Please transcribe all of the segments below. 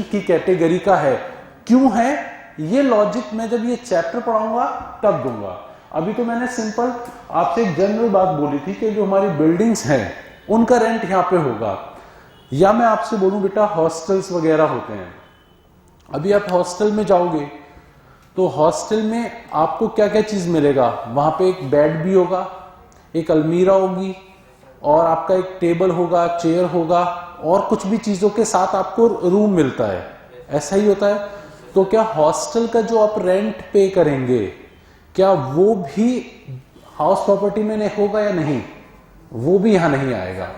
की कैटेगरी का है। क्यों है ये लॉजिक मैं जब ये चैप्टर पढ़ाऊंगा तब दूंगा। अभी तो मैंने सिंपल आपसे एक जनरल बात बोली थी कि जो हमारी बिल्डिंग्स हैं उनका रेंट यहां पे होगा। या मैं आपसे बोलूं बेटा हॉस्टल्स वगैरह होते हैं, अभी आप हॉस्टल में जाओगे तो हॉस्टल में आपको क्या क्या चीज मिलेगा, वहां पे एक बेड भी होगा, एक अलमीरा होगी और आपका एक टेबल होगा, चेयर होगा और कुछ भी चीजों के साथ आपको रूम मिलता है, ऐसा ही होता है। तो क्या हॉस्टल का जो आप रेंट पे करेंगे क्या वो भी हाउस प्रॉपर्टी में नहीं होगा या नहीं, वो भी यहां नहीं आएगा।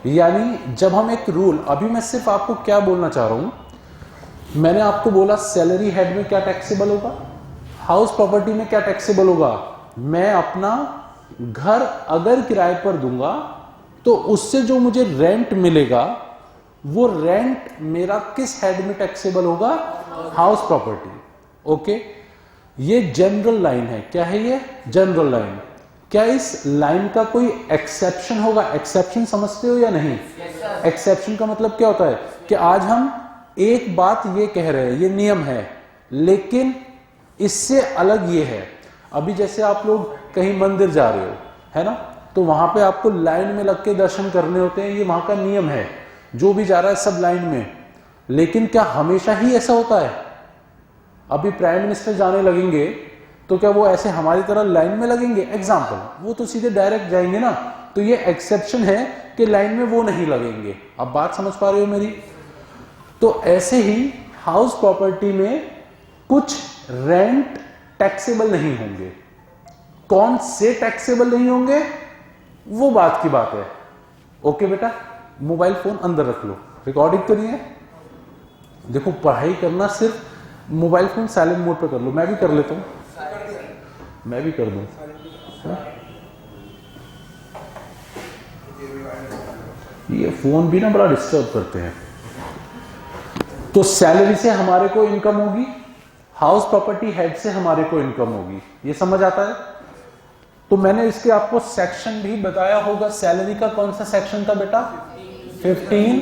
यानी जब हम एक रूल, अभी मैं सिर्फ आपको क्या बोलना चाह रहा हूं, मैंने आपको बोला सैलरी हेड में क्या टैक्सेबल होगा, हाउस प्रॉपर्टी में क्या टैक्सेबल होगा। मैं अपना घर अगर किराए पर दूंगा तो उससे जो मुझे रेंट मिलेगा वो रेंट मेरा किस हेड में टैक्सेबल होगा, हाउस प्रॉपर्टी। ओके, ये जनरल लाइन है। क्या है ये जनरल लाइन? क्या इस लाइन का कोई एक्सेप्शन होगा? एक्सेप्शन समझते हो या नहीं? एक्सेप्शन का मतलब क्या होता है कि आज हम एक बात ये कह रहे हैं, ये नियम है, लेकिन इससे अलग ये है। अभी जैसे आप लोग कहीं मंदिर जा रहे हो, है ना, तो वहां पे आपको लाइन में लग के दर्शन करने होते हैं, ये वहां का नियम है, जो भी जा रहा है सब लाइन में। लेकिन क्या हमेशा ही ऐसा होता है? अभी प्राइम मिनिस्टर जाने लगेंगे तो क्या वो ऐसे हमारी तरह लाइन में लगेंगे? एग्जाम्पल, वो तो सीधे डायरेक्ट जाएंगे ना, तो ये एक्सेप्शन है कि लाइन में वो नहीं लगेंगे। अब बात समझ पा रहे हो मेरी? तो ऐसे ही हाउस प्रॉपर्टी में कुछ रेंट टैक्सेबल नहीं होंगे। कौन से टैक्सेबल नहीं होंगे वो बात की बात है। ओके बेटा, मोबाइल फोन अंदर रख लो, रिकॉर्डिंग तो नहीं है। देखो पढ़ाई करना सिर्फ मोबाइल फोन साइलेंट मोड पे कर लो, मैं भी कर लेता हूं, मैं भी कर दूं। ये फोन भी ना बड़ा डिस्टर्ब करते हैं। तो सैलरी से हमारे को इनकम होगी, हाउस प्रॉपर्टी हेड से हमारे को इनकम होगी। ये समझ आता है? तो मैंने इसके आपको सेक्शन भी बताया होगा। सैलरी का कौन सा सेक्शन था बेटा? 15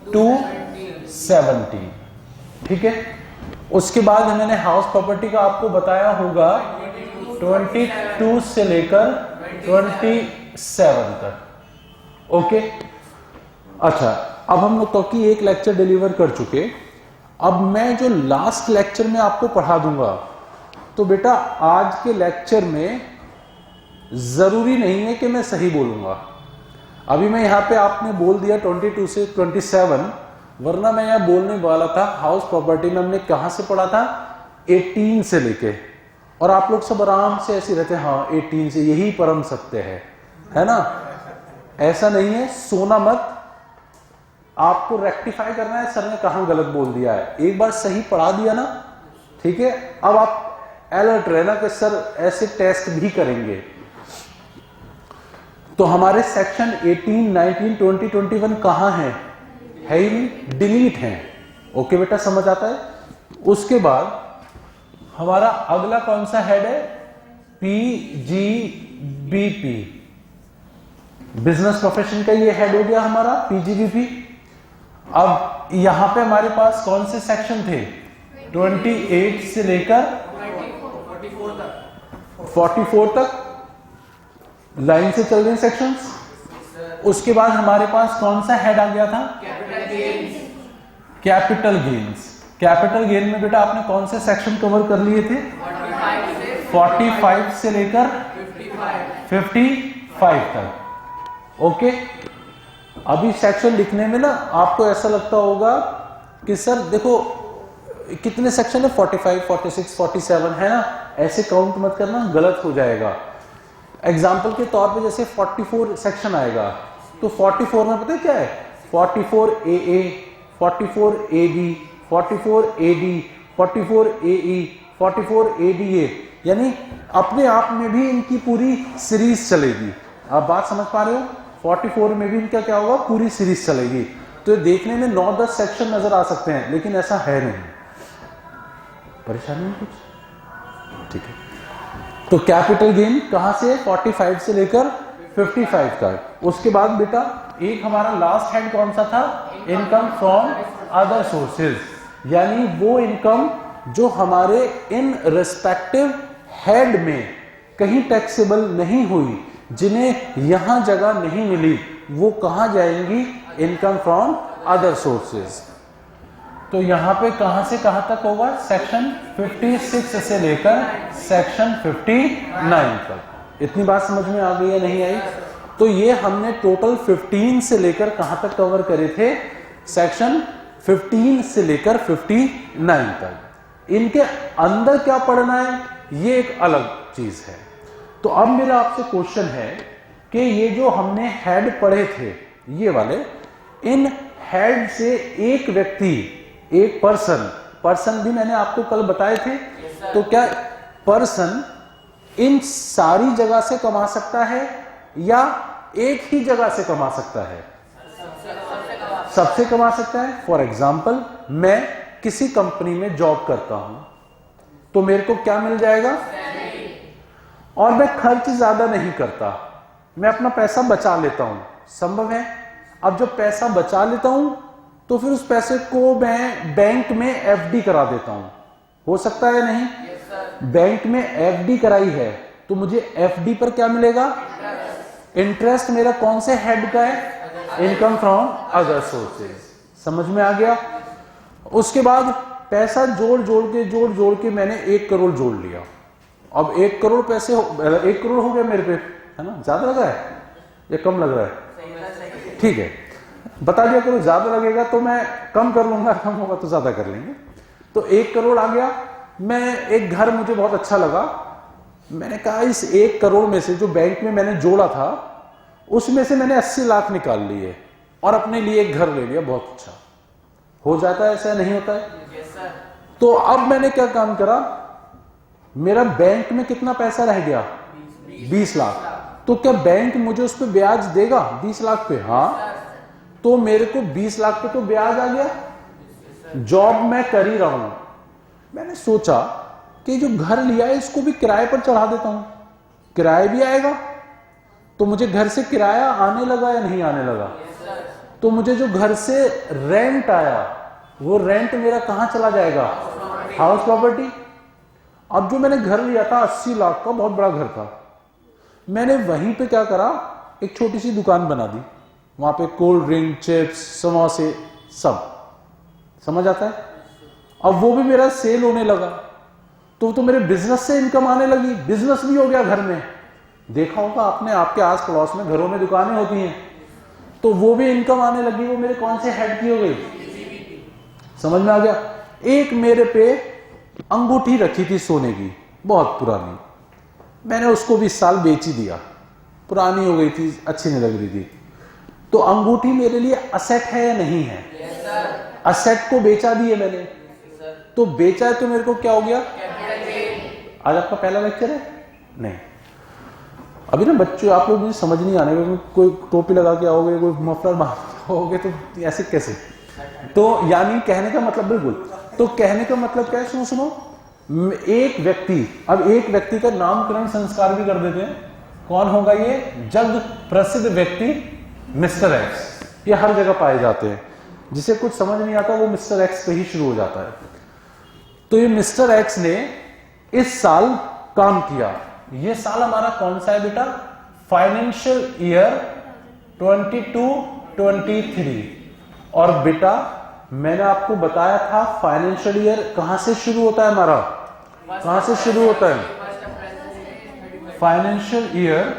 to 17, ठीक है। उसके बाद मैंने हाउस प्रॉपर्टी का आपको बताया होगा 22 से लेकर 27 तक। ओके, अच्छा, अब हम लोग तो की एक लेक्चर डिलीवर कर चुके। अब मैं जो लास्ट लेक्चर में आपको पढ़ा दूंगा, तो बेटा आज के लेक्चर में जरूरी नहीं है कि मैं सही बोलूंगा। अभी मैं यहां पे आपने बोल दिया 22 से 27, वरना मैं यहां बोलने वाला था हाउस प्रॉपर्टी में हमने कहां से पढ़ा था, 18 से लेके, और आप लोग सब आराम से ऐसे रहते हैं, हाँ 18 से यही परम सत्य है ना। ऐसा नहीं है, सोना मत, आपको रेक्टिफाई करना है सर ने कहां गलत बोल दिया है। एक बार सही पढ़ा दिया ना, ठीक है, अब आप अलर्ट रहना कि सर ऐसे टेस्ट भी करेंगे। तो हमारे सेक्शन 18, 19, 20, 21 कहां है ही नहीं, डिलीट है। ओके बेटा, समझ आता है? उसके बाद हमारा अगला कौन सा हेड है? पीजीबीपी, बिजनेस प्रोफेशन का ये हेड हो गया हमारा पीजीबीपी। अब यहां पे हमारे पास कौन से सेक्शन थे? 28 से लेकर 44 तक लाइन से चल रहे सेक्शंस। उसके बाद हमारे पास कौन सा हेड आ गया था? Capital gains. कैपिटल गेन में बेटा आपने कौन से सेक्शन कवर कर लिए थे? 45 से लेकर 55 तक। ओके, अभी सेक्शन लिखने में ना आपको ऐसा लगता होगा कि सर देखो कितने सेक्शन है, 45, 46, 47 है ना, ऐसे काउंट मत करना, गलत हो जाएगा। एग्जाम्पल के तौर पे जैसे 44 सेक्शन आएगा, तो 44 में पता है क्या है? 44 AA, 44 AB, 44 AD, 44 AE, 44 ADA, यानी अपने आप में भी इनकी पूरी सीरीज चलेगी। आप बात समझ पा रहे हो? 44 में भी इनका क्या होगा? पूरी सीरीज चलेगी। तो देखने में 9-10 सेक्शन नजर आ सकते हैं, लेकिन ऐसा है नहीं। परेशानी है कुछ? ठीक है। तो कैपिटल गेन कहां से? 45 से लेकर 55 तक। उसके बाद बेटा एक हमारा लास्ट हेड कौन सा था? इनकम फ्रॉम अदर सोर्सेज, यानी वो इनकम जो हमारे इन रिस्पेक्टिव हेड में कहीं टैक्सेबल नहीं हुई, जिन्हें यहां जगह नहीं मिली, वो कहां जाएंगी? Income from other sources. तो यहां पे कहां से कहां तक होगा? सेक्शन 56 से लेकर सेक्शन 59 तक। इतनी बात समझ में आ गई या नहीं आई? तो ये हमने टोटल 15 से लेकर कहां तक कवर करे थे? सेक्शन 15 से लेकर 59 तक। इनके अंदर क्या पढ़ना है, ये एक अलग चीज है। तो अब मेरा आपसे क्वेश्चन है कि ये जो हमने हेड पढ़े थे, ये वाले, इन हेड से एक व्यक्ति, एक पर्सन भी मैंने आपको कल बताए थे, तो क्या पर्सन इन सारी जगह से कमा सकता है या एक ही जगह से कमा सकता है? सबसे कमा सकता है। फॉर एग्जाम्पल, मैं किसी कंपनी में जॉब करता हूं, तो मेरे को क्या मिल जाएगा? और मैं खर्च ज्यादा नहीं करता, मैं अपना पैसा बचा लेता हूं। संभव है। अब जब पैसा बचा लेता हूं तो फिर उस पैसे को मैं बैंक में एफडी करा देता हूं। हो सकता है नहीं? बैंक में एफडी कराई है तो मुझे एफडी पर क्या मिलेगा? इंटरेस्ट मेरा कौन से हेड का है? Income from other sources. समझ में आ गया? उसके बाद पैसा जोड़ के मैंने 1 करोड़ जोड़ लिया। अब 1 करोड़ पैसे 1 करोड़ हो गया मेरे पे, है ना? ज्यादा लग रहा है या कम लग रहा है? ठीक है, बता दिया करो। ज्यादा लगेगा तो मैं कम कर लूंगा, कम होगा तो ज्यादा कर लेंगे। तो 1 करोड़ आ गया। मैं एक घर मुझे बहुत अच्छा लगा, मैंने कहा इस 1 करोड़ में से जो बैंक में मैंने जोड़ा था उसमें से मैंने 80 लाख निकाल लिए और अपने लिए एक घर ले लिया। बहुत अच्छा। हो जाता है ऐसा? नहीं होता है? तो अब मैंने क्या काम करा, मेरा बैंक में कितना पैसा रह गया? 20 लाख। तो क्या बैंक मुझे उस पर ब्याज देगा 20 लाख पे? हाँ। तो मेरे को 20 लाख पे तो ब्याज आ गया। जॉब मैं कर ही रहा हूं, मैंने सोचा कि जो घर लिया है इसको भी किराए पर चढ़ा देता हूं, किराया भी आएगा। तो मुझे घर से किराया आने लगा या नहीं आने लगा? तो मुझे जो घर से रेंट आया वो रेंट मेरा कहां चला जाएगा? House property. अब जो मैंने घर लिया था 80 लाख का, बहुत बड़ा घर था, मैंने वहीं पे क्या करा, एक छोटी सी दुकान बना दी। वहां पे कोल्ड ड्रिंक, चिप्स, समोसे, सब। समझ आता है? अब वो भी मेरा सेल होने लगा तो मेरे बिजनेस से इनकम आने लगी, बिजनेस भी हो गया घर में। देखा होगा आपने, आपके आस पड़ोस में घरों में दुकानें होती हैं, तो वो भी इनकम आने लगी। वो मेरे कौन से हेड की हो गई? समझ में आ गया? एक मेरे पे अंगूठी रखी थी सोने की, बहुत पुरानी, मैंने उसको भी इस साल बेच ही दिया। पुरानी हो गई थी, अच्छी नहीं लग रही थी। तो अंगूठी मेरे लिए असेट है या नहीं है? असेट को बेचा भी है मैंने। तो बेचा है तो मेरे को क्या हो गया? आज आपका पहला लेक्चर है? नहीं, अभी ना बच्चों आप लोग मुझे समझ नहीं आने, कोई टोपी लगा के आओगे, कोई मफलर बांध के आओगे, तो ऐसे कैसे? तो यानी कहने का मतलब, बिल्कुल, तो कहने का मतलब क्या है? सुनो, एक व्यक्ति, अब एक व्यक्ति का नामकरण संस्कार भी कर देते हैं। कौन होगा ये? जग प्रसिद्ध व्यक्ति मिस्टर एक्स। ये हर जगह पाए जाते हैं। जिसे कुछ समझ नहीं आता वो मिस्टर एक्स पे ही शुरू हो जाता है। तो ये मिस्टर एक्स ने इस साल काम किया। ये साल हमारा कौन सा है बेटा? Financial year 22-23। और बेटा मैंने आपको बताया था फाइनेंशियल ईयर कहां से शुरू होता है हमारा? कहां से शुरू होता है? फाइनेंशियल ईयर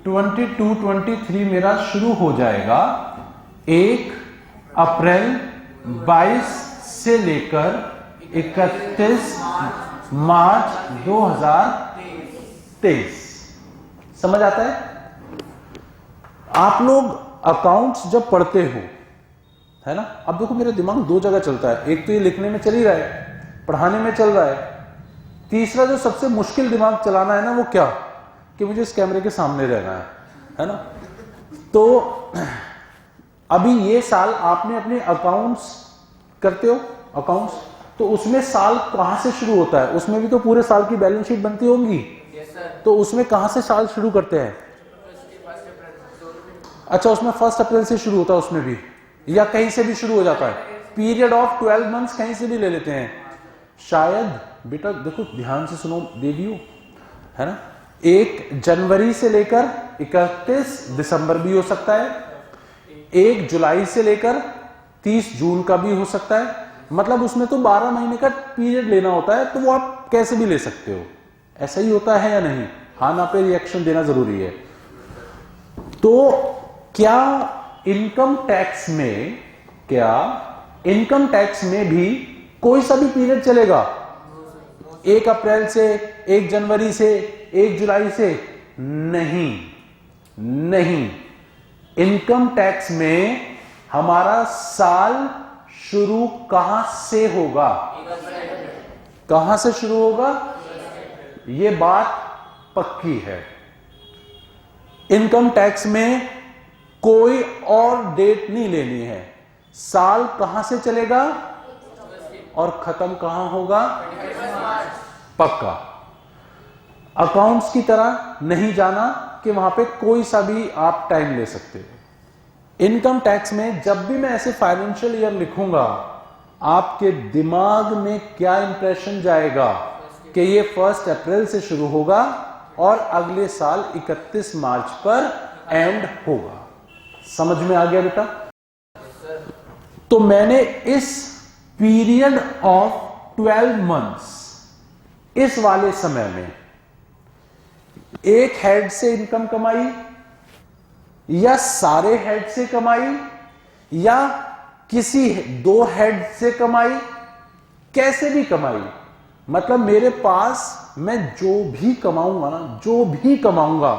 22-23 मेरा शुरू हो जाएगा 1 अप्रैल 22 से लेकर 31 मार्च 2023। समझ आता है? आप लोग अकाउंट्स जब पढ़ते हो, है ना? अब देखो मेरा दिमाग 2 जगह चलता है। एक तो ये लिखने में चल ही रहा है, पढ़ाने में चल रहा है। तीसरा जो सबसे मुश्किल दिमाग चलाना है ना, वो क्या? कि मुझे इस कैमरे के सामने रहना है ना? तो अभी ये साल आपने अपने अकाउंट्स करते हो, अकाउंट्स, तो उसमें साल कहां से शुरू होता है? उसमें भी तो पूरे साल की बैलेंस शीट बनती होंगी। तो उसमें कहां से साल शुरू करते हैं? अच्छा, उसमें 1 अप्रैल से शुरू होता है उसमें भी, या कहीं से भी शुरू हो जाता है? पीरियड ऑफ 12 मंथ्स कहीं से भी ले लेते हैं। शायद बेटा देखो ध्यान से सुनो देवियों, है ना, 1 जनवरी से लेकर 31 दिसंबर भी हो सकता है, 1 जुलाई से लेकर 30 जून का भी हो सकता है। मतलब उसमें तो 12 महीने का पीरियड लेना होता है, तो वो आप कैसे भी ले सकते हो। ऐसा ही होता है या नहीं? हाँ ना पे रिएक्शन देना जरूरी है। तो क्या इनकम टैक्स में भी कोई सा भी पीरियड चलेगा? 1 अप्रैल से, 1 जनवरी से, 1 जुलाई से? नहीं। इनकम टैक्स में हमारा साल शुरू कहां से होगा? कहां से शुरू होगा? यह बात पक्की है। इनकम टैक्स में कोई और डेट नहीं लेनी है। साल कहां से चलेगा और खत्म कहां होगा? पक्का। अकाउंट्स की तरह नहीं जाना कि वहां पे कोई सा भी आप टाइम ले सकते हो। इनकम टैक्स में जब भी मैं ऐसे फाइनेंशियल ईयर लिखूंगा, आपके दिमाग में क्या इंप्रेशन जाएगा कि ये 1 अप्रैल से शुरू होगा और अगले साल 31 मार्च पर एंड होगा। समझ में आ गया बेटा? तो मैंने इस पीरियड ऑफ 12 मंथ्स, इस वाले समय में एक हेड से इनकम कमाई या सारे हेड से कमाई या किसी 2 हेड से कमाई, कैसे भी कमाई, मतलब मेरे पास मैं जो भी कमाऊंगा ना, जो भी कमाऊंगा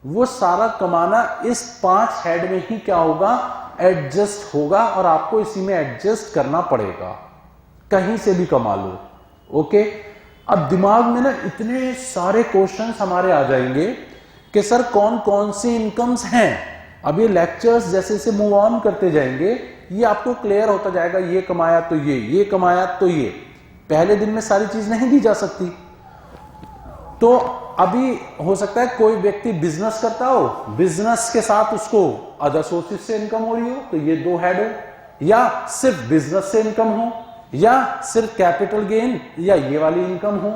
वो सारा कमाना इस 5 हेड में ही क्या होगा? एडजस्ट होगा और आपको इसी में एडजस्ट करना पड़ेगा, कहीं से भी कमा लो। ओके, अब दिमाग में ना इतने सारे क्वेश्चंस हमारे आ जाएंगे कि सर कौन कौन सी इनकम्स हैं। अब ये लेक्चर्स जैसे जैसे मूव ऑन करते जाएंगे ये आपको क्लियर होता जाएगा। ये कमाया तो ये कमाया तो ये। पहले दिन में सारी चीज नहीं दी जा सकती। तो अभी हो सकता है कोई व्यक्ति बिजनेस करता हो, बिजनेस के साथ उसको अदर सोर्सेस से इनकम हो रही हो, तो ये 2 हेड हो, या सिर्फ बिजनेस से इनकम हो, या सिर्फ कैपिटल गेन या ये वाली इनकम हो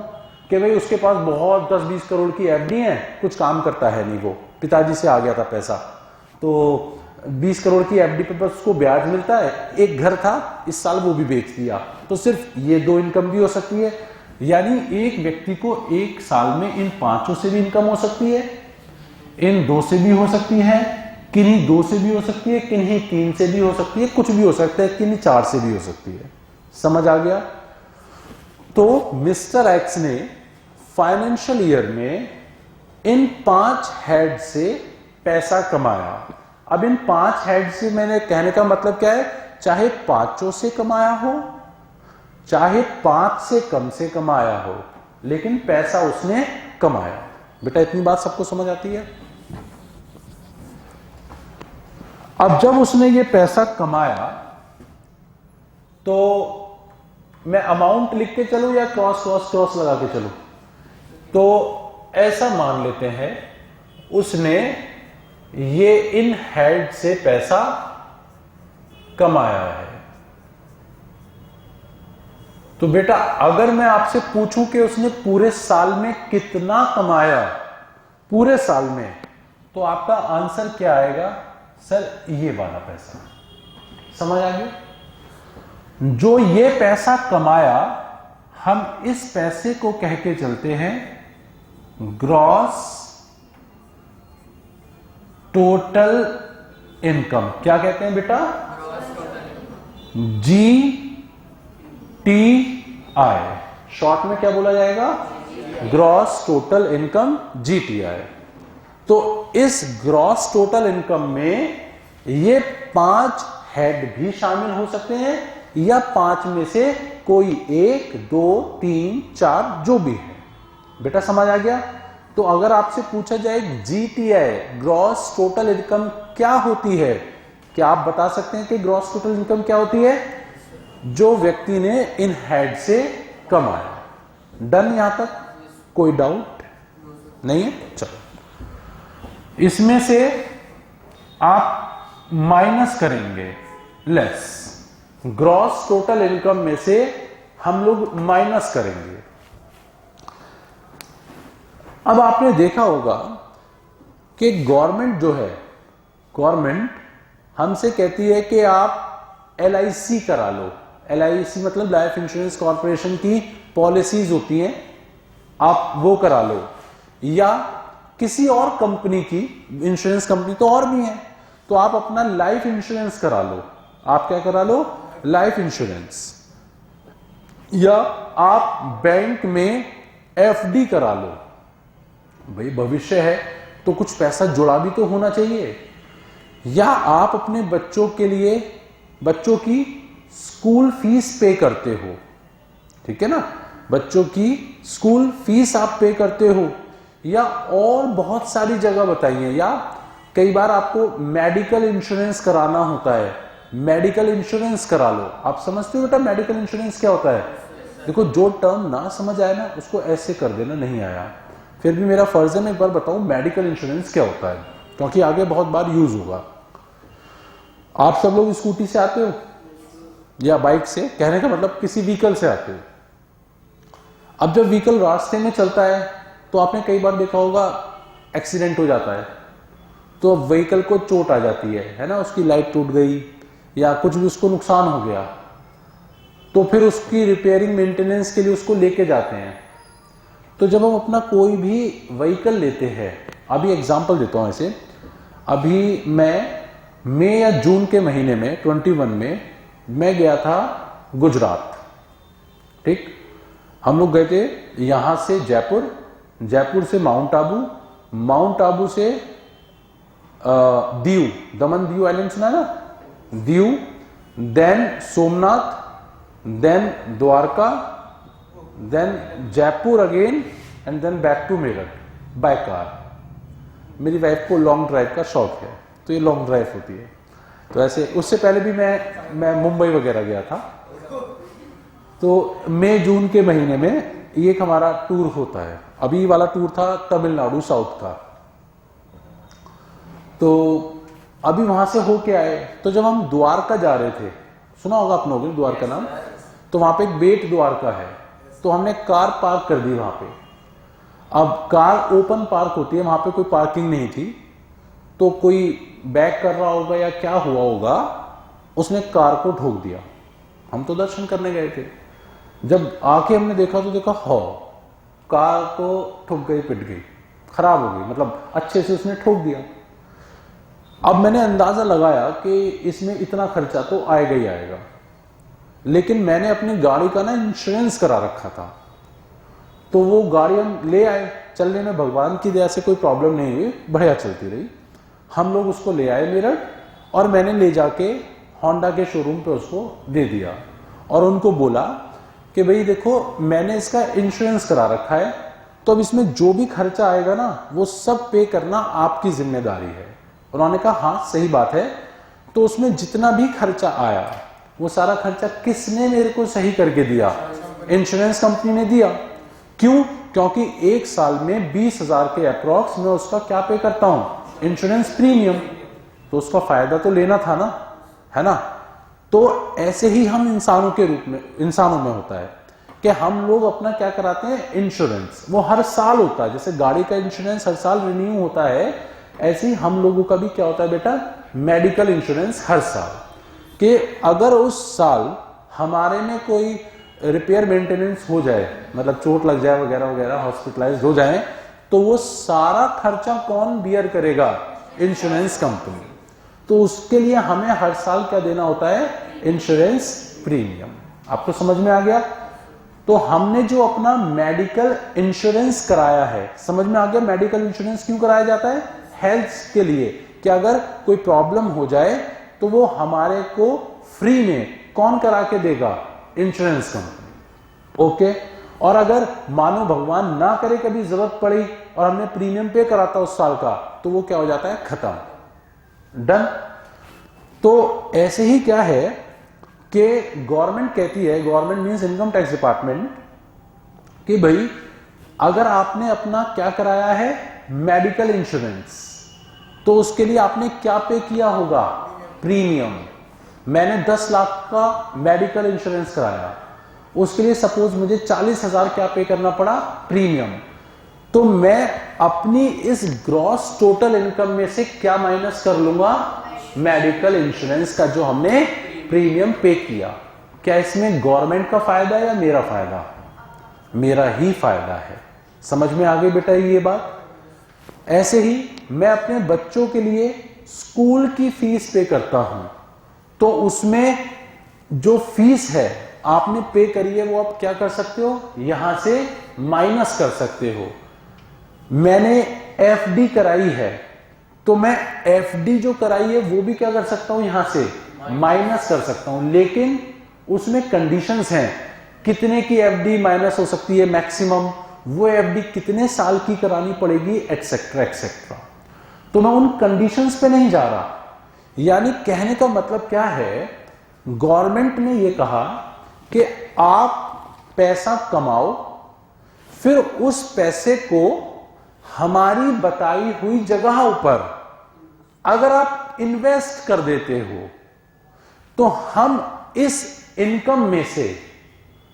कि भाई उसके पास बहुत 10-20 करोड़ की एफडी है, कुछ काम करता है नहीं, वो पिताजी से आ गया था पैसा, तो 20 करोड़ की एफडी पे बस उसको ब्याज मिलता है। एक घर था, इस साल वो भी बेच दिया, तो सिर्फ ये 2 इनकम भी हो सकती है। यानी एक व्यक्ति को एक साल में इन 5 से भी इनकम हो सकती है, इन 2 से भी हो सकती है, किन्हीं 2 से भी हो सकती है, किन्हीं 3 से भी हो सकती है, कुछ भी हो सकता है, किन्हीं 4 से भी हो सकती है। समझ आ गया? तो मिस्टर एक्स ने फाइनेंशियल ईयर में इन 5 हेड से पैसा कमाया। अब इन 5 हेड से मैंने कहने का मतलब क्या है, चाहे 5 से कमाया हो, चाहे 5 से कम से कमाया हो, लेकिन पैसा उसने कमाया। बेटा इतनी बात सबको समझ आती है? अब जब उसने ये पैसा कमाया तो मैं अमाउंट लिख के चलूं या क्रॉस लगा के चलूं? तो ऐसा मान लेते हैं उसने ये इन हेड से पैसा कमाया है। तो बेटा अगर मैं आपसे पूछूं कि उसने पूरे साल में कितना कमाया, पूरे साल में, तो आपका आंसर क्या आएगा? सर ये वाला पैसा। समझ आ गया? जो ये पैसा कमाया, हम इस पैसे को कह के चलते हैं ग्रॉस टोटल इनकम। क्या कहते हैं बेटा? GTI। शॉर्ट में क्या बोला जाएगा? Gross total income, GTI। तो इस ग्रॉस टोटल इनकम में ये 5 हेड भी शामिल हो सकते हैं या 5 में से कोई 1, 2, 3, 4 जो भी है। बेटा समझ आ गया? तो अगर आपसे पूछा जाए GTI ग्रॉस टोटल इनकम क्या होती है, क्या आप बता सकते हैं कि ग्रॉस टोटल इनकम क्या होती है? जो व्यक्ति ने इन हेड से कमाया। डन? यहां तक कोई डाउट नहीं है? चलो, इसमें से आप माइनस करेंगे लेस, ग्रॉस टोटल इनकम में से हम लोग माइनस करेंगे। अब आपने देखा होगा कि गवर्नमेंट जो है, गवर्नमेंट हमसे कहती है कि आप LIC करा लो। LIC मतलब लाइफ इंश्योरेंस कॉर्पोरेशन की पॉलिसीज होती हैं, आप वो करा लो, या किसी और कंपनी की इंश्योरेंस कंपनी तो और भी है, तो आप अपना लाइफ इंश्योरेंस करा लो। आप क्या करा लो? Life insurance. या आप बैंक में FD करा लो। भाई भविष्य है तो कुछ पैसा जुड़ा भी तो होना चाहिए। या आप अपने बच्चों के लिए, बच्चों की स्कूल फीस पे करते हो, ठीक है ना, बच्चों की स्कूल फीस आप पे करते हो, या और बहुत सारी जगह बताई है। या कई बार आपको मेडिकल इंश्योरेंस कराना होता है, मेडिकल इंश्योरेंस करा लो। आप समझते हो बेटा मेडिकल इंश्योरेंस क्या होता है? देखो, जो टर्म ना समझ आए ना उसको ऐसे कर देना, नहीं आया फिर भी मेरा फर्ज है मैं एक बार बताऊं मेडिकल इंश्योरेंस क्या होता है, क्योंकि आगे बहुत बार यूज होगा। आप सब लोग स्कूटी से आते हो या बाइक से, कहने का मतलब किसी व्हीकल से आते हो। अब जब व्हीकल रास्ते में चलता है तो आपने कई बार देखा होगा एक्सीडेंट हो जाता है, तो व्हीकल को चोट आ जाती है ना, उसकी लाइट टूट गई या कुछ भी उसको नुकसान हो गया, तो फिर उसकी रिपेयरिंग मेंटेनेंस के लिए उसको लेके जाते हैं। तो जब हम अपना कोई भी व्हीकल लेते हैं, अभी एग्जांपल देता हूं ऐसे, अभी मैं मई या जून के महीने में 21 में मैं गया था गुजरात, ठीक। हम लोग गए थे यहां से जयपुर, जयपुर से माउंट आबू, माउंट आबू से दीव, दमन दीव आइलैंड सुना ना, Diu, then Somnath, then Dwarka, then Jaipur again, and then back to Meerut by car. मेरी वाइफ को लॉन्ग ड्राइव का शौक है, तो ये लॉन्ग ड्राइव होती है। तो ऐसे उससे पहले भी मैं मुंबई वगैरह गया था। तो मई जून के महीने में ये एक हमारा टूर होता है। अभी वाला टूर था तमिलनाडु साउथ का। तो अभी वहां से होके आए, तो जब हम द्वारका जा रहे थे, सुना होगा आप लोगों ने द्वारका नाम, तो वहां पे एक बेट द्वारका है, तो हमने कार पार्क कर दी वहां पे। अब कार ओपन पार्क होती है, वहां पे कोई पार्किंग नहीं थी, तो कोई बैक कर रहा होगा या क्या हुआ होगा, उसने कार को ठोक दिया। हम तो दर्शन करने गए थे, जब आके हमने देखा तो देखा कार तो ठुक गई, पिट गई, खराब हो गई, मतलब अच्छे से उसने ठोक दिया। अब मैंने अंदाजा लगाया कि इसमें इतना खर्चा तो आएगा ही आएगा, लेकिन मैंने अपनी गाड़ी का ना इंश्योरेंस करा रखा था, तो वो गाड़ी हम ले आए। चलने में भगवान की दया से कोई प्रॉब्लम नहीं हुई, बढ़िया चलती रही। हम लोग उसको ले आए मेरठ, और मैंने ले जाके होंडा के शोरूम पे उसको दे दिया और उनको बोला कि भाई देखो मैंने इसका इंश्योरेंस करा रखा है, तो अब इसमें जो भी खर्चा आएगा ना वो सब पे करना आपकी जिम्मेदारी है। उन्होंने कहा हाँ सही बात है। तो उसमें जितना भी खर्चा आया वो सारा खर्चा किसने मेरे को सही करके दिया? इंश्योरेंस कंपनी ने दिया। क्यों? क्योंकि एक साल में 20,000 के अप्रॉक्स में उसका क्या पे करता हूं? Insurance premium. तो उसका फायदा तो लेना था ना, है ना। तो ऐसे ही हम इंसानों के रूप में, इंसानों में होता है कि हम लोग अपना क्या कराते हैं? इंश्योरेंस। वो हर साल होता है, जैसे गाड़ी का इंश्योरेंस हर साल रिन्यू होता है, ऐसे ही हम लोगों का भी क्या होता है बेटा? मेडिकल इंश्योरेंस हर साल। कि अगर उस साल हमारे में कोई रिपेयर मेंटेनेंस हो जाए, मतलब चोट लग जाए वगैरह वगैरह, हॉस्पिटलाइज हो जाए, तो वो सारा खर्चा कौन बियर करेगा? Insurance company. तो उसके लिए हमें हर साल क्या देना होता है? Insurance premium. आपको समझ में आ गया? तो हमने जो अपना मेडिकल इंश्योरेंस कराया है, समझ में आ गया मेडिकल इंश्योरेंस क्यों कराया जाता है? हेल्थ के लिए, कि अगर कोई प्रॉब्लम हो जाए तो वो हमारे को फ्री में कौन करा के देगा? Insurance company. ओके। और अगर मानो भगवान ना करे कभी जरूरत पड़ी और हमने प्रीमियम पे कराता उस साल का, तो वो क्या हो जाता है? खत्म, डन। तो ऐसे ही क्या है कि गवर्नमेंट कहती है, government means income tax department, कि भाई अगर आपने अपना क्या कराया है? मेडिकल इंश्योरेंस, तो उसके लिए आपने क्या पे किया होगा? प्रीमियम। मैंने 10 लाख का मेडिकल इंश्योरेंस कराया, उसके लिए सपोज मुझे 40,000 क्या पे करना पड़ा, प्रीमियम। तो मैं अपनी इस ग्रॉस टोटल इनकम में से क्या माइनस कर लूंगा, मेडिकल इंश्योरेंस का जो हमने प्रीमियम पे किया। क्या इसमें गवर्नमेंट का फायदा या मेरा फायदा, मेरा ही फायदा है। समझ में आ गई बेटा ये बात। ऐसे ही मैं अपने बच्चों के लिए स्कूल की फीस पे करता हूं, तो उसमें जो फीस है आपने पे करी है वो आप क्या कर सकते हो, यहां से माइनस कर सकते हो। मैंने एफडी कराई है, तो मैं एफडी जो कराई है वो भी क्या कर सकता हूं, यहां से माइनस कर सकता हूं। लेकिन उसमें कंडीशंस हैं, कितने की एफडी माइनस हो सकती है मैक्सिमम, वो एफडी कितने साल की करानी पड़ेगी, एक्सेट्रा एक्सेट्रा। तो मैं उन कंडीशंस पे नहीं जा रहा। यानी कहने का मतलब क्या है, गवर्नमेंट ने ये कहा कि आप पैसा कमाओ, फिर उस पैसे को हमारी बताई हुई जगहों पर अगर आप इन्वेस्ट कर देते हो तो हम इस इनकम में से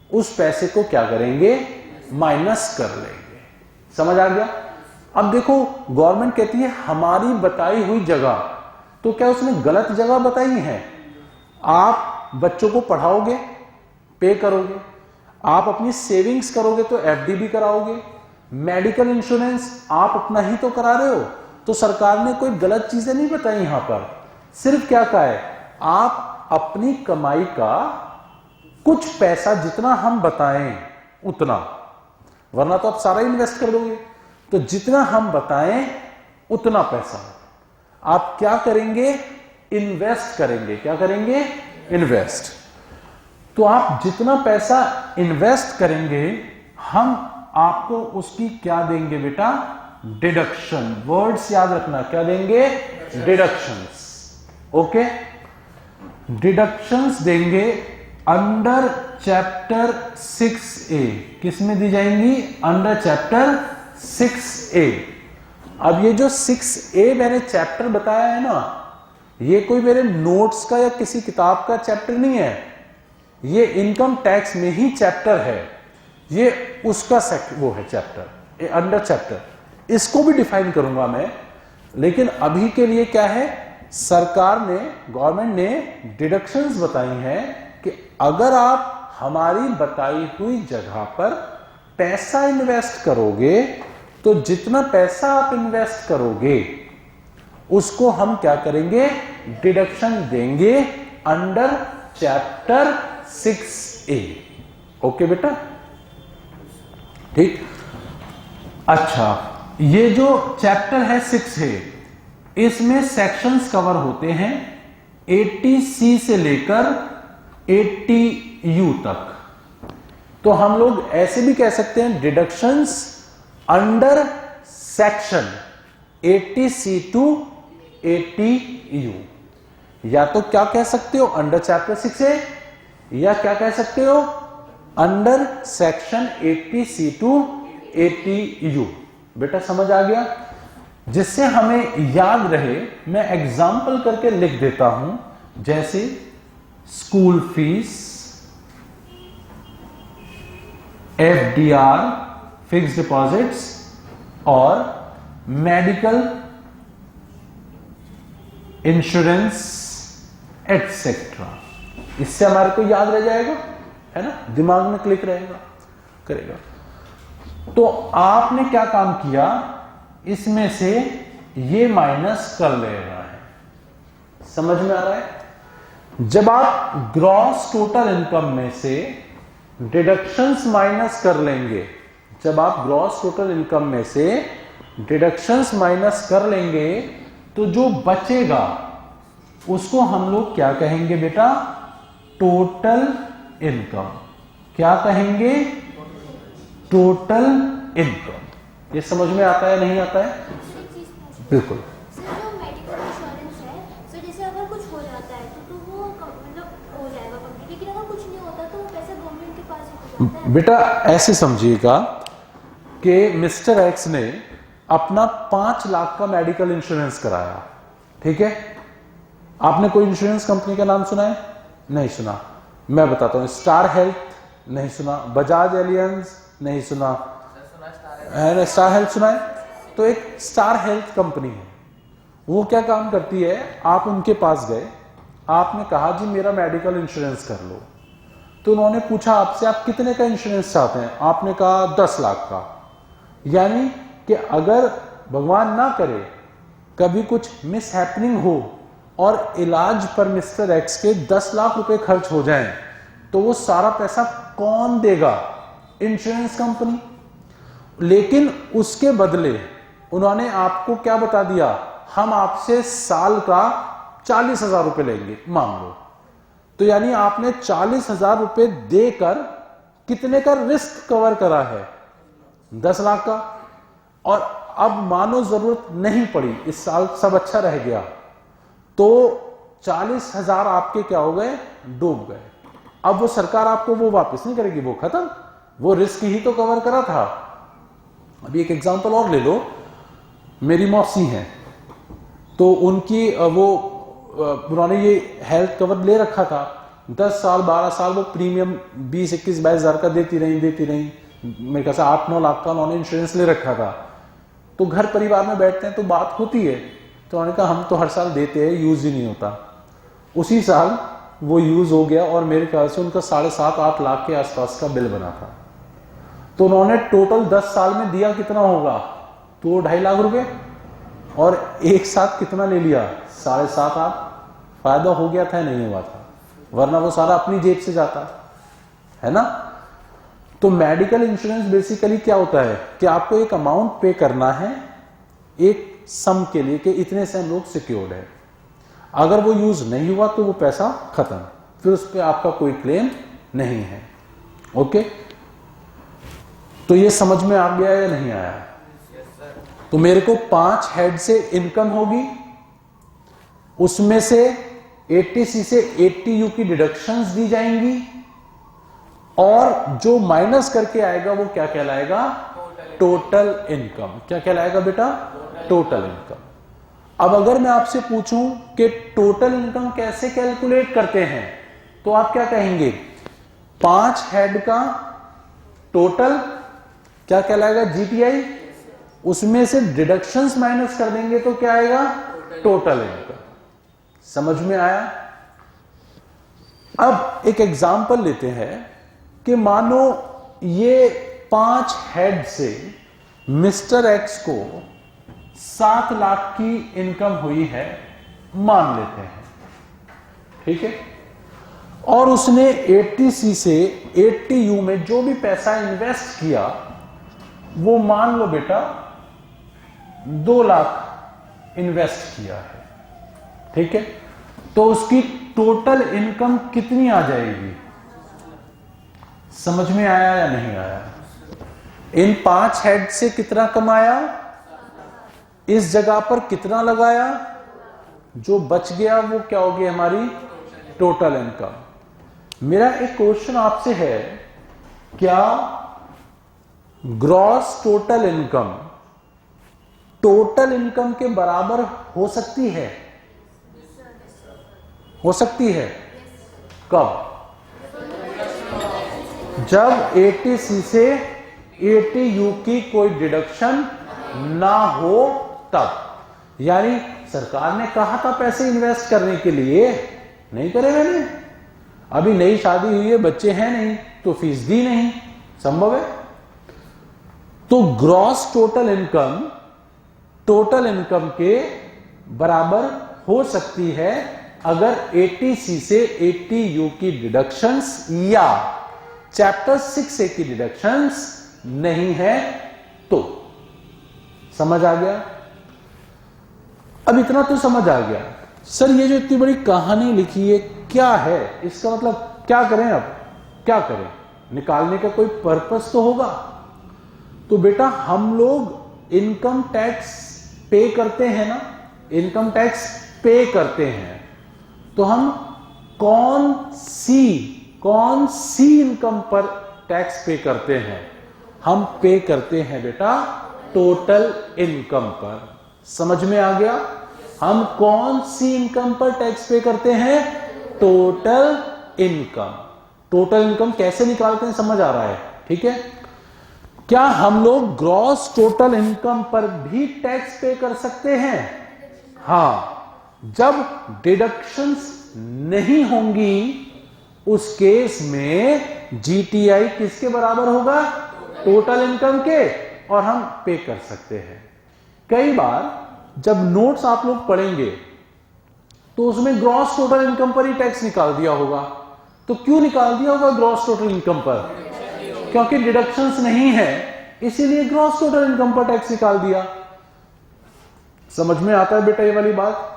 उस पैसे को क्या करेंगे, माइनस कर लेंगे। समझ आ गया। अब देखो गवर्नमेंट कहती है हमारी बताई हुई जगह, तो क्या उसने गलत जगह बताई है। आप बच्चों को पढ़ाओगे, पे करोगे, आप अपनी सेविंग्स करोगे तो एफडी भी कराओगे, मेडिकल इंश्योरेंस आप अपना ही तो करा रहे हो। तो सरकार ने कोई गलत चीजें नहीं बताई यहां पर, सिर्फ क्या कहा है, आप अपनी कमाई का कुछ पैसा जितना हम बताएं उतना, वरना तो आप सारा इन्वेस्ट कर दोगे। तो जितना हम बताएं उतना पैसा आप क्या करेंगे, इन्वेस्ट करेंगे। क्या करेंगे, इन्वेस्ट। तो आप जितना पैसा इन्वेस्ट करेंगे हम आपको उसकी क्या देंगे बेटा, डिडक्शन। वर्ड्स याद रखना, क्या देंगे, डिडक्शंस। ओके, डिडक्शंस देंगे अंडर चैप्टर 6A। किसमें दी जाएंगी, अंडर चैप्टर 6A। अब ये जो 6A मैंने चैप्टर बताया है ना, ये कोई मेरे नोट्स का या किसी किताब का चैप्टर नहीं है, ये इनकम टैक्स में ही चैप्टर है। ये उसका वो है चैप्टर, ये अंडर चैप्टर। इसको भी डिफाइन करूंगा मैं, लेकिन अभी के लिए क्या है, सरकार ने, गवर्नमेंट ने डिडक्शंस बताई हैं कि अगर आप हमारी बताई हुई जगह पर पैसा इन्वेस्ट करोगे तो जितना पैसा आप इन्वेस्ट करोगे उसको हम क्या करेंगे, डिडक्शन देंगे अंडर चैप्टर 6A। ओके बेटा, ठीक। अच्छा, ये जो चैप्टर है 6A, इसमें सेक्शंस कवर होते हैं 80C से लेकर 80U तक। तो हम लोग ऐसे भी कह सकते हैं deductions under section 80C to 80U, या तो क्या कह सकते हो, अंडर चैप्टर 6A, या क्या कह सकते हो, under section 80C to 80U। बेटा समझ आ गया। जिससे हमें याद रहे मैं एग्जाम्पल करके लिख देता हूं, जैसे school fees, FDR fixed deposits और मेडिकल इंश्योरेंस एटसेट्रा। इससे हमारे को याद रह जाएगा, है ना, दिमाग में क्लिक रहेगा, करेगा। तो आपने क्या काम किया, इसमें से ये माइनस कर लेना है। समझ में आ रहा है। जब आप ग्रॉस टोटल इनकम में से डिडक्शंस माइनस कर लेंगे, जब आप ग्रॉस टोटल इनकम में से डिडक्शंस माइनस कर लेंगे तो जो बचेगा उसको हम लोग क्या कहेंगे बेटा, टोटल इनकम। क्या कहेंगे, टोटल इनकम। ये समझ में आता है, नहीं आता है? बिल्कुल। बेटा ऐसे समझिएगा कि मिस्टर एक्स ने अपना 5 लाख का मेडिकल इंश्योरेंस कराया, ठीक है। आपने कोई इंश्योरेंस कंपनी का नाम सुना है? नहीं सुना। मैं बताता हूं, स्टार हेल्थ नहीं सुना, बजाज एलियंस नहीं सुना, स्टार हेल्थ सुना है? तो एक स्टार हेल्थ कंपनी है, वो क्या काम करती है, आप उनके पास गए, आपने कहा जी मेरा मेडिकल इंश्योरेंस कर लो, तो उन्होंने पूछा आपसे आप कितने का इंश्योरेंस चाहते हैं, आपने कहा 10 लाख का। यानी कि अगर भगवान ना करे कभी कुछ मिस हैपनिंग हो और इलाज पर मिस्टर एक्स के 10 लाख रुपए खर्च हो जाएं, तो वो सारा पैसा कौन देगा? Insurance company. लेकिन उसके बदले उन्होंने आपको क्या बता दिया, हम आपसे साल का 40,000 रुपए लेंगे, मान लो। तो यानी आपने 40,000 रुपए देकर कितने का रिस्क कवर करा है? 10 लाख का। और अब मानो जरूरत नहीं पड़ी, इस साल सब अच्छा रह गया, तो 40,000 आपके क्या हो गए? डूब गए। अब वो सरकार आपको वो वापस नहीं करेगी, वो खत्म, वो रिस्क ही तो कवर करा था। अभी एक एग्जांपल और ले लो, मेरी मौसी हैं, तो उनकी वो उन्होंने ये हेल्थ कवर ले रखा था, 10 साल 12 साल वो प्रीमियम 20-21-22 हजार का देती रही मेरे ख्याल से 8-9 लाख का उन्होंने इंश्योरेंस ले रखा था। तो घर परिवार में बैठते हैं तो बात होती है, तो उन्होंने कहा हम तो हर साल देते हैं, यूज ही नहीं होता। उसी साल वो यूज हो गया और मेरे ख्याल से उनका 7.5-8 लाख के आसपास का बिल बना था। तो उन्होंने टोटल 10 साल में दिया कितना होगा? 2-2.5 लाख रुपए, और एक साथ कितना ले लिया? 7.5-8। फायदा हो गया था, नहीं हुआ था, वरना वो सारा अपनी जेब से जाता है ना। तो मेडिकल इंश्योरेंस बेसिकली क्या होता है कि आपको एक अमाउंट पे करना है एक सम के लिए कि इतने से हम लोग सिक्योर्ड है, अगर वो यूज नहीं हुआ तो वो पैसा खत्म, फिर उस पर आपका कोई क्लेम नहीं है। ओके, तो ये समझ में आ गया या नहीं आया? तो मेरे को 5 हेड से इनकम होगी, उसमें से 80C से 80U की डिडक्शंस दी जाएंगी, और जो माइनस करके आएगा वो क्या कहलाएगा? Total income. क्या कहलाएगा बेटा? Total income. अब अगर मैं आपसे पूछूं कि टोटल इनकम कैसे कैलकुलेट करते हैं, तो आप क्या कहेंगे? 5 हेड का टोटल क्या कहलाएगा? जीटीआई। उसमें से डिडक्शंस माइनस कर देंगे तो क्या आएगा? Total income. समझ में आया? अब एक एग्जांपल लेते हैं कि मानो ये 5 हेड से मिस्टर एक्स को 7 लाख की इनकम हुई है, मान लेते हैं, ठीक है, और उसने 80C से 80U में जो भी पैसा इन्वेस्ट किया वो मान लो बेटा 2 लाख इन्वेस्ट किया है, ठीक है, तो उसकी टोटल इनकम कितनी आ जाएगी? समझ में आया या नहीं आया? इन 5 हेड से कितना कमाया, इस जगह पर कितना लगाया, जो बच गया वो क्या होगी? हमारी टोटल इनकम। मेरा एक क्वेश्चन आपसे है, क्या ग्रॉस टोटल इनकम के बराबर हो सकती है? हो सकती है। कब? जब 80C से 80U की कोई डिडक्शन ना हो तब। यानी सरकार ने कहा था पैसे इन्वेस्ट करने के लिए, नहीं करे मैंने, अभी नई शादी हुई है, बच्चे हैं नहीं, तो फीस दी नहीं, संभव है। तो ग्रॉस टोटल इनकम के बराबर हो सकती है अगर 80C से 80U की डिडक्शंस या चैप्टर 6A की डिडक्शंस नहीं है तो। समझ आ गया? अब इतना तो समझ आ गया। सर ये जो इतनी बड़ी कहानी लिखी है क्या है, इसका मतलब क्या करें? अब क्या करें? निकालने का कोई पर्पस तो होगा। तो बेटा हम लोग इनकम टैक्स पे करते हैं ना, इनकम टैक्स पे करते हैं, तो हम कौन सी इनकम पर टैक्स पे करते हैं? हम पे करते हैं बेटा टोटल इनकम पर। समझ में आ गया? हम कौन सी इनकम पर टैक्स पे करते हैं? Total income. टोटल इनकम कैसे निकालते हैं समझ आ रहा है? ठीक है। क्या हम लोग ग्रॉस टोटल इनकम पर भी टैक्स पे कर सकते हैं? हां, जब डिडक्शंस नहीं होंगी उस केस में जीटीआई किसके बराबर होगा? टोटल इनकम के, और हम पे कर सकते हैं। कई बार जब नोट्स आप लोग पढ़ेंगे तो उसमें ग्रॉस टोटल इनकम पर ही टैक्स निकाल दिया होगा। तो क्यों निकाल दिया होगा ग्रॉस टोटल इनकम पर? क्योंकि डिडक्शंस नहीं है, इसीलिए ग्रॉस टोटल इनकम पर टैक्स निकाल दिया। समझ में आता है बेटा ये वाली बात?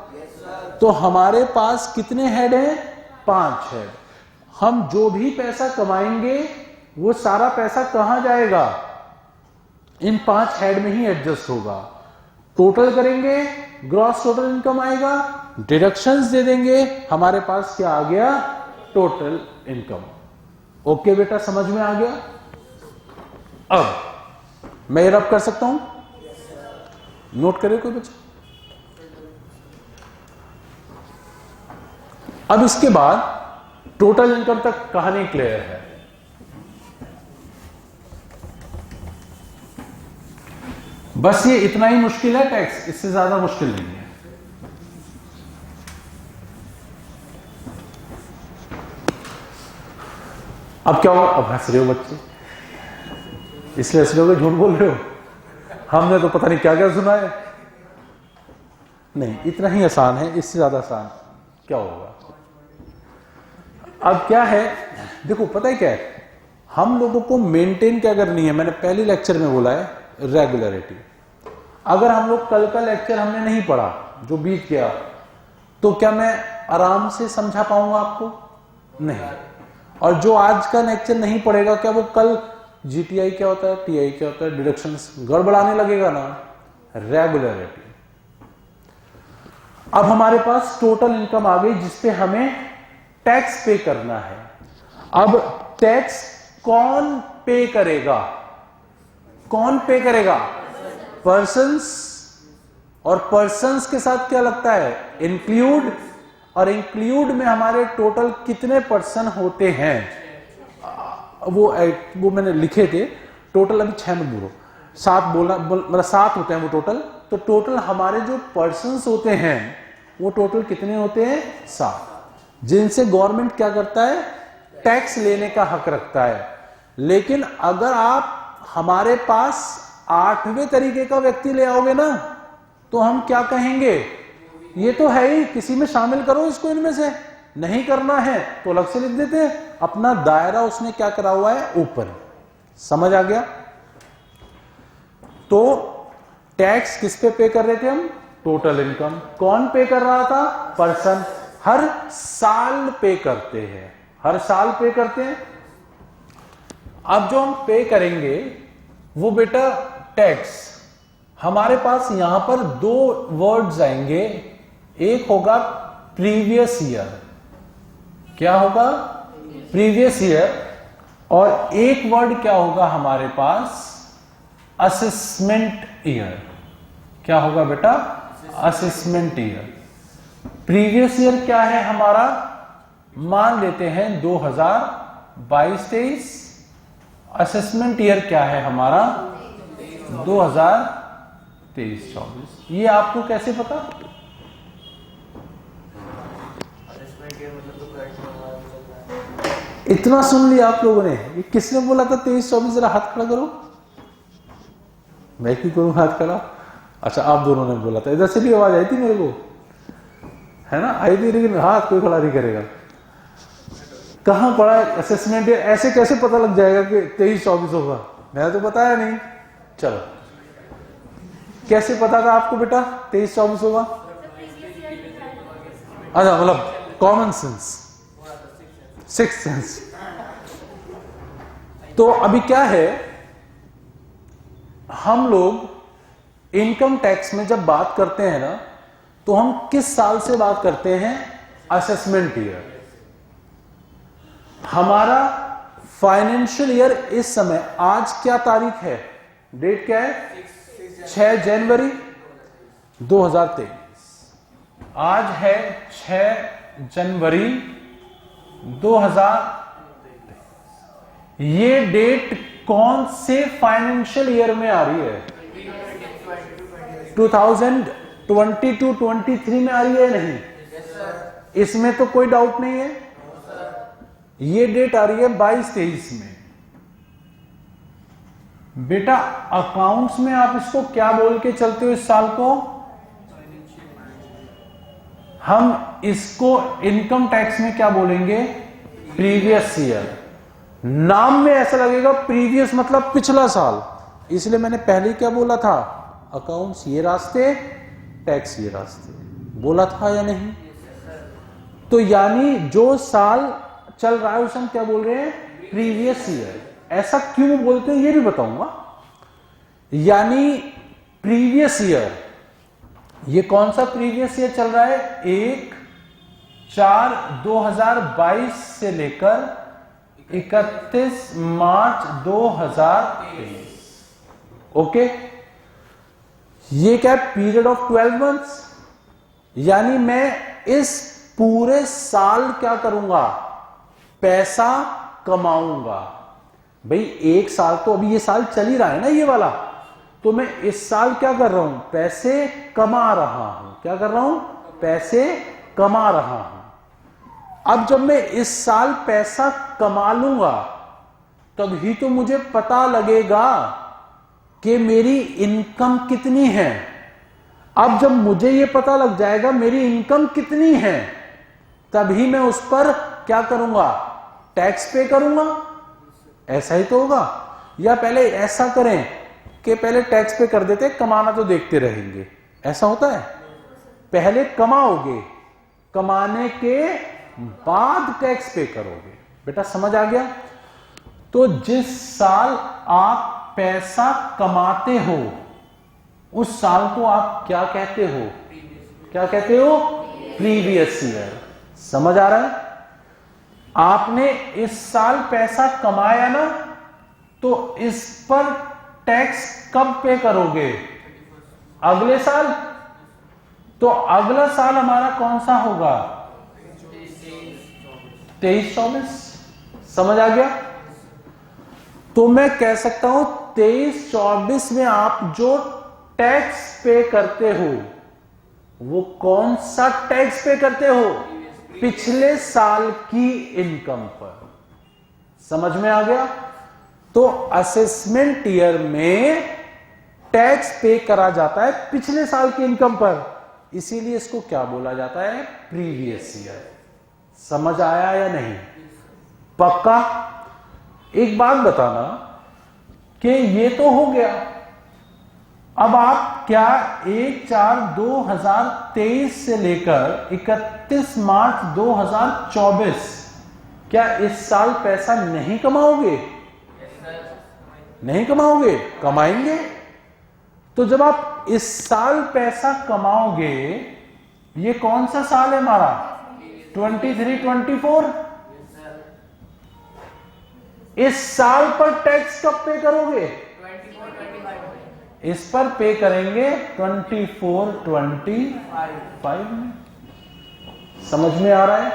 तो हमारे पास कितने हेड हैं? 5 हेड। हम जो भी पैसा कमाएंगे वो सारा पैसा कहां जाएगा? इन 5 हेड में ही एडजस्ट होगा। टोटल करेंगे, ग्रॉस टोटल इनकम आएगा, डिडक्शंस दे देंगे, हमारे पास क्या आ गया? Total income. ओके बेटा, समझ में आ गया? अब मैं रब कर सकता हूं? नोट करें कोई बच्चा? अब इसके बाद टोटल इनकम तक कहानी क्लियर है। बस ये इतना ही मुश्किल है टैक्स, इससे ज्यादा मुश्किल नहीं है। अब क्या होगा? अब हंस रहे हो बच्चे, इसलिए हंस रहे हो, झूठ बोल रहे हो? हमने तो पता नहीं क्या क्या सुना है। नहीं, इतना ही आसान है, इससे ज्यादा आसान क्या होगा? अब क्या है, देखो पता है क्या है, हम लोगों को मेंटेन क्या करनी है? मैंने पहले लेक्चर में बोला है, रेगुलरिटी। अगर हम लोग कल का लेक्चर हमने नहीं पढ़ा जो बीत गया, तो क्या मैं आराम से समझा पाऊंगा आपको? नहीं। और जो आज का लेक्चर नहीं पढ़ेगा, क्या वो कल जीटीआई क्या होता है, टीआई क्या होता है, डिडक्शंस गड़बड़ाने लगेगा ना? रेगुलरिटी। अब हमारे पास टोटल इनकम आ गई जिसपे हमें टैक्स पे करना है। अब टैक्स कौन पे करेगा? कौन पे करेगा? पर्सन्स। और पर्सन्स के साथ क्या लगता है? इंक्लूड। और इंक्लूड में हमारे टोटल कितने पर्सन होते हैं? वो मैंने लिखे थे, टोटल अभी 6 में बोलो, 7 बोलना, मतलब 7 होते हैं वो टोटल। तो टोटल हमारे जो पर्सन्स होते हैं वो टोटल कितने होते हैं? 7, जिनसे गवर्नमेंट क्या करता है? टैक्स लेने का हक रखता है। लेकिन अगर आप हमारे पास 8वें तरीके का व्यक्ति ले आओगे ना, तो हम क्या कहेंगे? ये तो है ही, किसी में शामिल करो इसको, इनमें से नहीं करना है तो अलग से लिख देते हैं। अपना दायरा उसने क्या करा हुआ है? ओपन। समझ आ गया? तो टैक्स किस पे कर रहे थे हम? Total income. कौन पे कर रहा था? पर्सन। हर साल पे करते हैं, हर साल पे करते हैं। अब जो हम पे करेंगे वो बेटा टैक्स, हमारे पास यहां पर 2 वर्ड्स आएंगे। एक होगा प्रीवियस ईयर। क्या होगा? Previous year. और एक वर्ड क्या होगा हमारे पास? Assessment year. क्या होगा बेटा? Assessment year. प्रीवियस ईयर क्या है हमारा? मान लेते हैं 2022-23। असेसमेंट ईयर क्या है हमारा? 2023-24। ये आपको कैसे पता? इतना सुन लिया आप लोगों ने? ये किसने बोला था 23-24? जरा हाथ खड़ा करो। मैं क्यों करूं हाथ खड़ा? अच्छा, आप दोनों ने बोला था। इधर से भी आवाज आई थी मेरे को, है ना? आई थी, लेकिन हाथ कोई खड़ा नहीं करेगा। कहां पड़ा असेसमेंट? ऐसे कैसे पता लग जाएगा कि 23-24 होगा? मैंने तो बताया नहीं। चलो, कैसे पता था आपको बेटा 23-24 होगा? अच्छा, मतलब कॉमन सेंस, सिक्स्थ सेंस। तो अभी क्या है, हम लोग इनकम टैक्स में जब बात करते हैं ना, तो हम किस साल से बात करते हैं? Assessment year. हमारा फाइनेंशियल ईयर इस समय, आज क्या तारीख है? डेट क्या है? 6 जनवरी 2023। आज है 6 जनवरी 2000। ये डेट कौन से फाइनेंशियल ईयर में आ रही है? 2022-23 में आ रही है नहीं? इसमें तो कोई डाउट नहीं है। ये डेट आ रही है 22-23 में। बेटा अकाउंट्स में आप इसको क्या बोल के चलते हो? इस साल को हम इसको इनकम टैक्स में क्या बोलेंगे? Previous year. नाम में ऐसा लगेगा प्रीवियस मतलब पिछला साल, इसलिए मैंने पहले क्या बोला था? अकाउंट्स ये रास्ते, टैक्स ये रास्ते। बोला था या नहीं? तो यानी जो साल चल रहा है उसे हम क्या बोल रहे हैं? Previous year. ऐसा क्यों बोलते हैं ये भी बताऊंगा। यानी प्रीवियस ईयर, ये कौन सा प्रीवियस ईयर चल रहा है? 1/4/2022 से लेकर 31 मार्च 2023। ओके, ये क्या है? Period of 12 months. यानी मैं इस पूरे साल क्या करूंगा? पैसा कमाऊंगा। भाई एक साल तो अभी ये साल चल ही रहा है ना ये वाला, तो मैं इस साल क्या कर रहा हूं? पैसे कमा रहा हूं। क्या कर रहा हूं? पैसे कमा रहा हूं। अब जब मैं इस साल पैसा कमा लूंगा तभी तो मुझे पता लगेगा कि मेरी इनकम कितनी है। अब जब मुझे ये पता लग जाएगा मेरी इनकम कितनी है, तभी मैं उस पर क्या करूंगा? टैक्स पे करूंगा। ऐसा ही तो होगा। या पहले ऐसा करें कि पहले टैक्स पे कर देते, कमाना तो देखते रहेंगे। ऐसा होता है? पहले कमाओगे, कमाने के बाद टैक्स पे करोगे। बेटा समझ आ गया? तो जिस साल आप पैसा कमाते हो उस साल को आप क्या कहते हो? क्या कहते हो? Previous year. समझ आ रहा है? आपने इस साल पैसा कमाया ना, तो इस पर टैक्स कब पे करोगे? अगले साल। तो अगला साल हमारा कौन सा होगा? 23-24। समझ आ गया? तो मैं कह सकता हूं 23-24 में आप जो टैक्स पे करते हो वो कौन सा टैक्स पे करते हो? पिछले साल की इनकम पर। समझ में आ गया? तो असेसमेंट ईयर में टैक्स पे करा जाता है पिछले साल की इनकम पर, इसीलिए इसको क्या बोला जाता है? Previous year. समझ आया या नहीं? पक्का? एक बात बताना कि ये तो हो गया। अब आप क्या 1/4/2023 से लेकर 31 मार्च 2024 क्या इस साल पैसा नहीं कमाओगे? नहीं कमाओगे? कमाएंगे। तो जब आप इस साल पैसा कमाओगे, ये कौन सा साल है हमारा? 23-24। इस साल पर टैक्स कब पे करोगे? इस पर पे करेंगे 24-25 में। समझ में आ रहा है?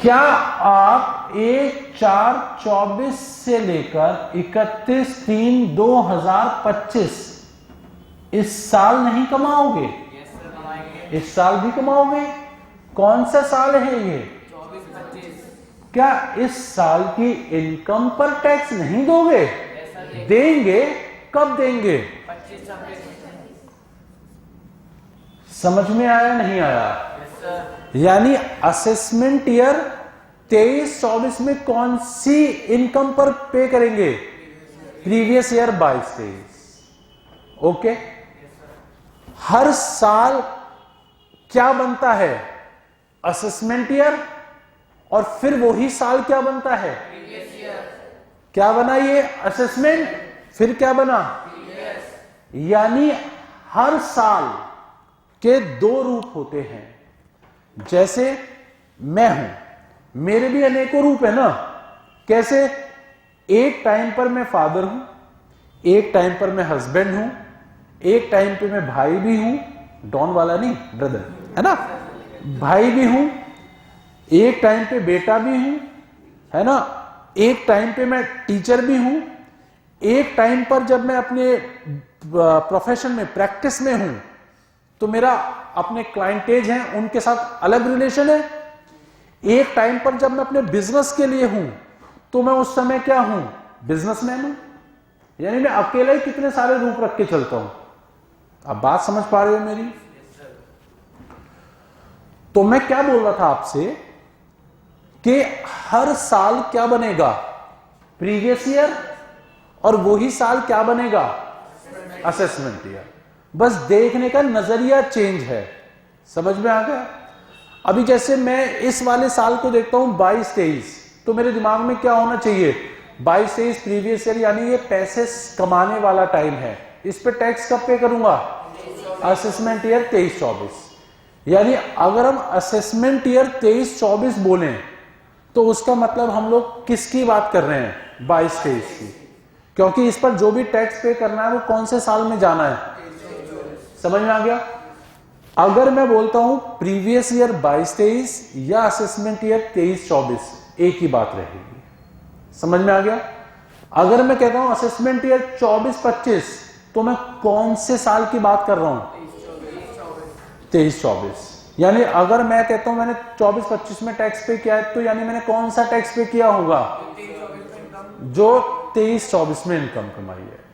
क्या आप 1/4/24 से लेकर 31/3/2025 इस साल नहीं कमाओगे? इस साल भी कमाओगे। कौन सा साल है ये? 24-25। क्या इस साल की इनकम पर टैक्स नहीं दोगे? देंगे। कब देंगे? 25-26। समझ में आया नहीं आया? यानी असेसमेंट ईयर 23-24 में कौन सी इनकम पर पे करेंगे? Previous year 22-23। ओके। हर साल क्या बनता है? Assessment year. और फिर वही साल क्या बनता है? Previous year. क्या बना ये? असेसमेंट। फिर क्या बना? प्रीवियस। यानी हर साल के दो रूप होते हैं। जैसे मैं हूं, मेरे भी अनेकों रूप है ना। कैसे? एक टाइम पर मैं फादर हूं, एक टाइम पर मैं हस्बैंड हूं, एक टाइम पे मैं भाई भी हूं, डॉन वाला नहीं, ब्रदर, है ना, भाई भी हूं, एक टाइम पे बेटा भी हूं, है ना, एक टाइम पे मैं टीचर भी हूं, एक टाइम पर जब मैं अपने प्रोफेशन में प्रैक्टिस में हूं तो मेरा अपने क्लाइंटेज हैं उनके साथ अलग रिलेशन है, एक टाइम पर जब मैं अपने बिजनेस के लिए हूं तो मैं उस समय क्या हूं, बिजनेसमैन हूं, यानी मैं अकेले ही कितने सारे रूप रख के चलता हूं। आप बात समझ पा रहे हो मेरी? तो मैं क्या बोल रहा था आपसे कि हर साल क्या बनेगा, प्रीवियस ईयर, और वही साल क्या बनेगा, असेसमेंट ईयर। बस देखने का नजरिया चेंज है। समझ में आ गया? अभी जैसे मैं इस वाले साल को देखता हूं 22-23, तो मेरे दिमाग में क्या होना चाहिए, 22-23 प्रीवियस ईयर, यानी ये पैसे कमाने वाला टाइम है, इस पे टैक्स कब पे करूंगा, असेसमेंट ईयर 23-24। यानी अगर हम असेसमेंट ईयर 23-24 बोलें तो उसका मतलब हम लोग किसकी बात कर रहे हैं, 22-23 की, क्योंकि इस पर जो भी टैक्स पे करना है वो कौन से साल में जाना है। समझ में आ गया? अगर मैं बोलता हूं प्रीवियस ईयर 22-23 या असेसमेंट ईयर 23-24, एक ही बात रहेगी। समझ में आ गया? अगर मैं कहता हूं असेसमेंट ईयर 24-25, तो मैं कौन से साल की बात कर रहा हूं, 23-24। यानी अगर मैं कहता हूं मैंने 24-25 में टैक्स पे किया है, तो यानी मैंने कौन सा टैक्स पे किया होगा, जो 23-24 में इनकम कमाई है।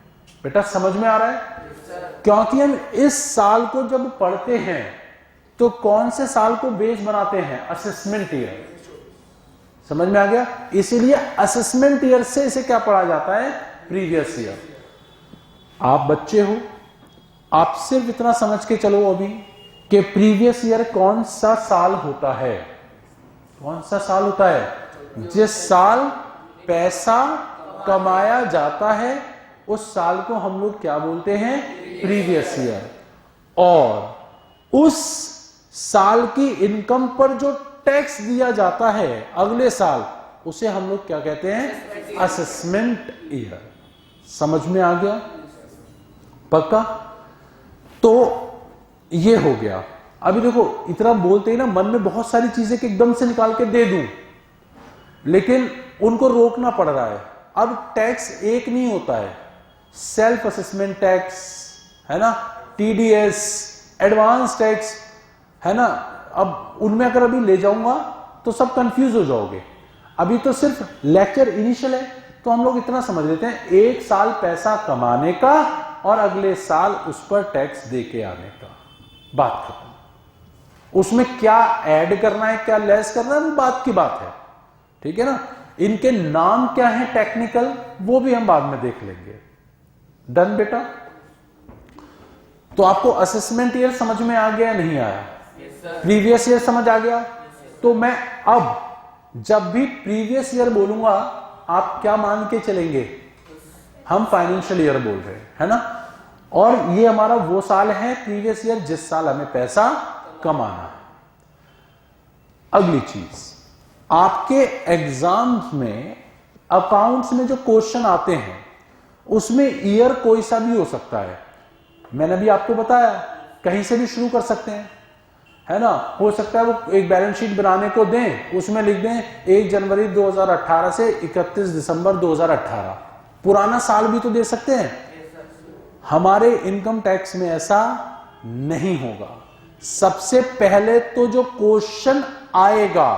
बेटा समझ में आ रहा है? क्योंकि हम इस साल को जब पढ़ते हैं तो कौन से साल को बेस बनाते हैं, असेसमेंट ईयर। समझ में आ गया? इसीलिए असेसमेंट ईयर से इसे क्या पढ़ा जाता है, प्रीवियस ईयर। आप बच्चे हो, आप सिर्फ इतना समझ के चलो अभी कि प्रीवियस ईयर कौन सा साल होता है, कौन सा साल होता है, जिस साल पैसा कमाया जाता है उस साल को हम लोग क्या बोलते हैं, प्रीवियस ईयर। और उस साल की इनकम पर जो टैक्स दिया जाता है अगले साल, उसे हम लोग क्या कहते हैं, असेसमेंट ईयर। समझ में आ गया? पक्का? तो ये हो गया। अभी देखो इतना बोलते ही ना मन में बहुत सारी चीजें कि एकदम से निकाल के दे दूं, लेकिन उनको रोकना पड़ रहा है। अब टैक्स एक नहीं होता है, सेल्फ असेसमेंट टैक्स है ना, टीडीएस, एडवांस टैक्स है ना। अब उनमें अगर अभी ले जाऊंगा तो सब कंफ्यूज हो जाओगे। अभी तो सिर्फ लेक्चर इनिशियल है, तो हम लोग इतना समझ लेते हैं, एक साल पैसा कमाने का और अगले साल उस पर टैक्स दे के आने का, बात खत्म। उसमें क्या ऐड करना है, क्या लेस करना है, वो बात की बात है, ठीक है ना। इनके नाम क्या है टेक्निकल, वो भी हम बाद में देख लेंगे। डन बेटा? तो आपको असेसमेंट ईयर समझ में आ गया, नहीं आया? प्रीवियस ईयर समझ आ गया? तो मैं अब जब भी प्रीवियस ईयर बोलूंगा आप क्या मान के चलेंगे, हम फाइनेंशियल ईयर बोल रहे हैं, है ना। और ये हमारा वो साल है प्रीवियस ईयर जिस साल हमें पैसा कमाना है। अगली चीज, आपके एग्जाम्स में अकाउंट्स में जो क्वेश्चन आते हैं उसमें ईयर कोई सा भी हो सकता है। मैंने अभी आपको बताया कहीं से भी शुरू कर सकते हैं, है ना। हो सकता है वो एक बैलेंस शीट बनाने को दें, उसमें लिख दें 1 जनवरी 2018 से 31 दिसंबर 2018, पुराना साल भी तो दे सकते हैं। हमारे इनकम टैक्स में ऐसा नहीं होगा। सबसे पहले तो जो क्वेश्चन आएगा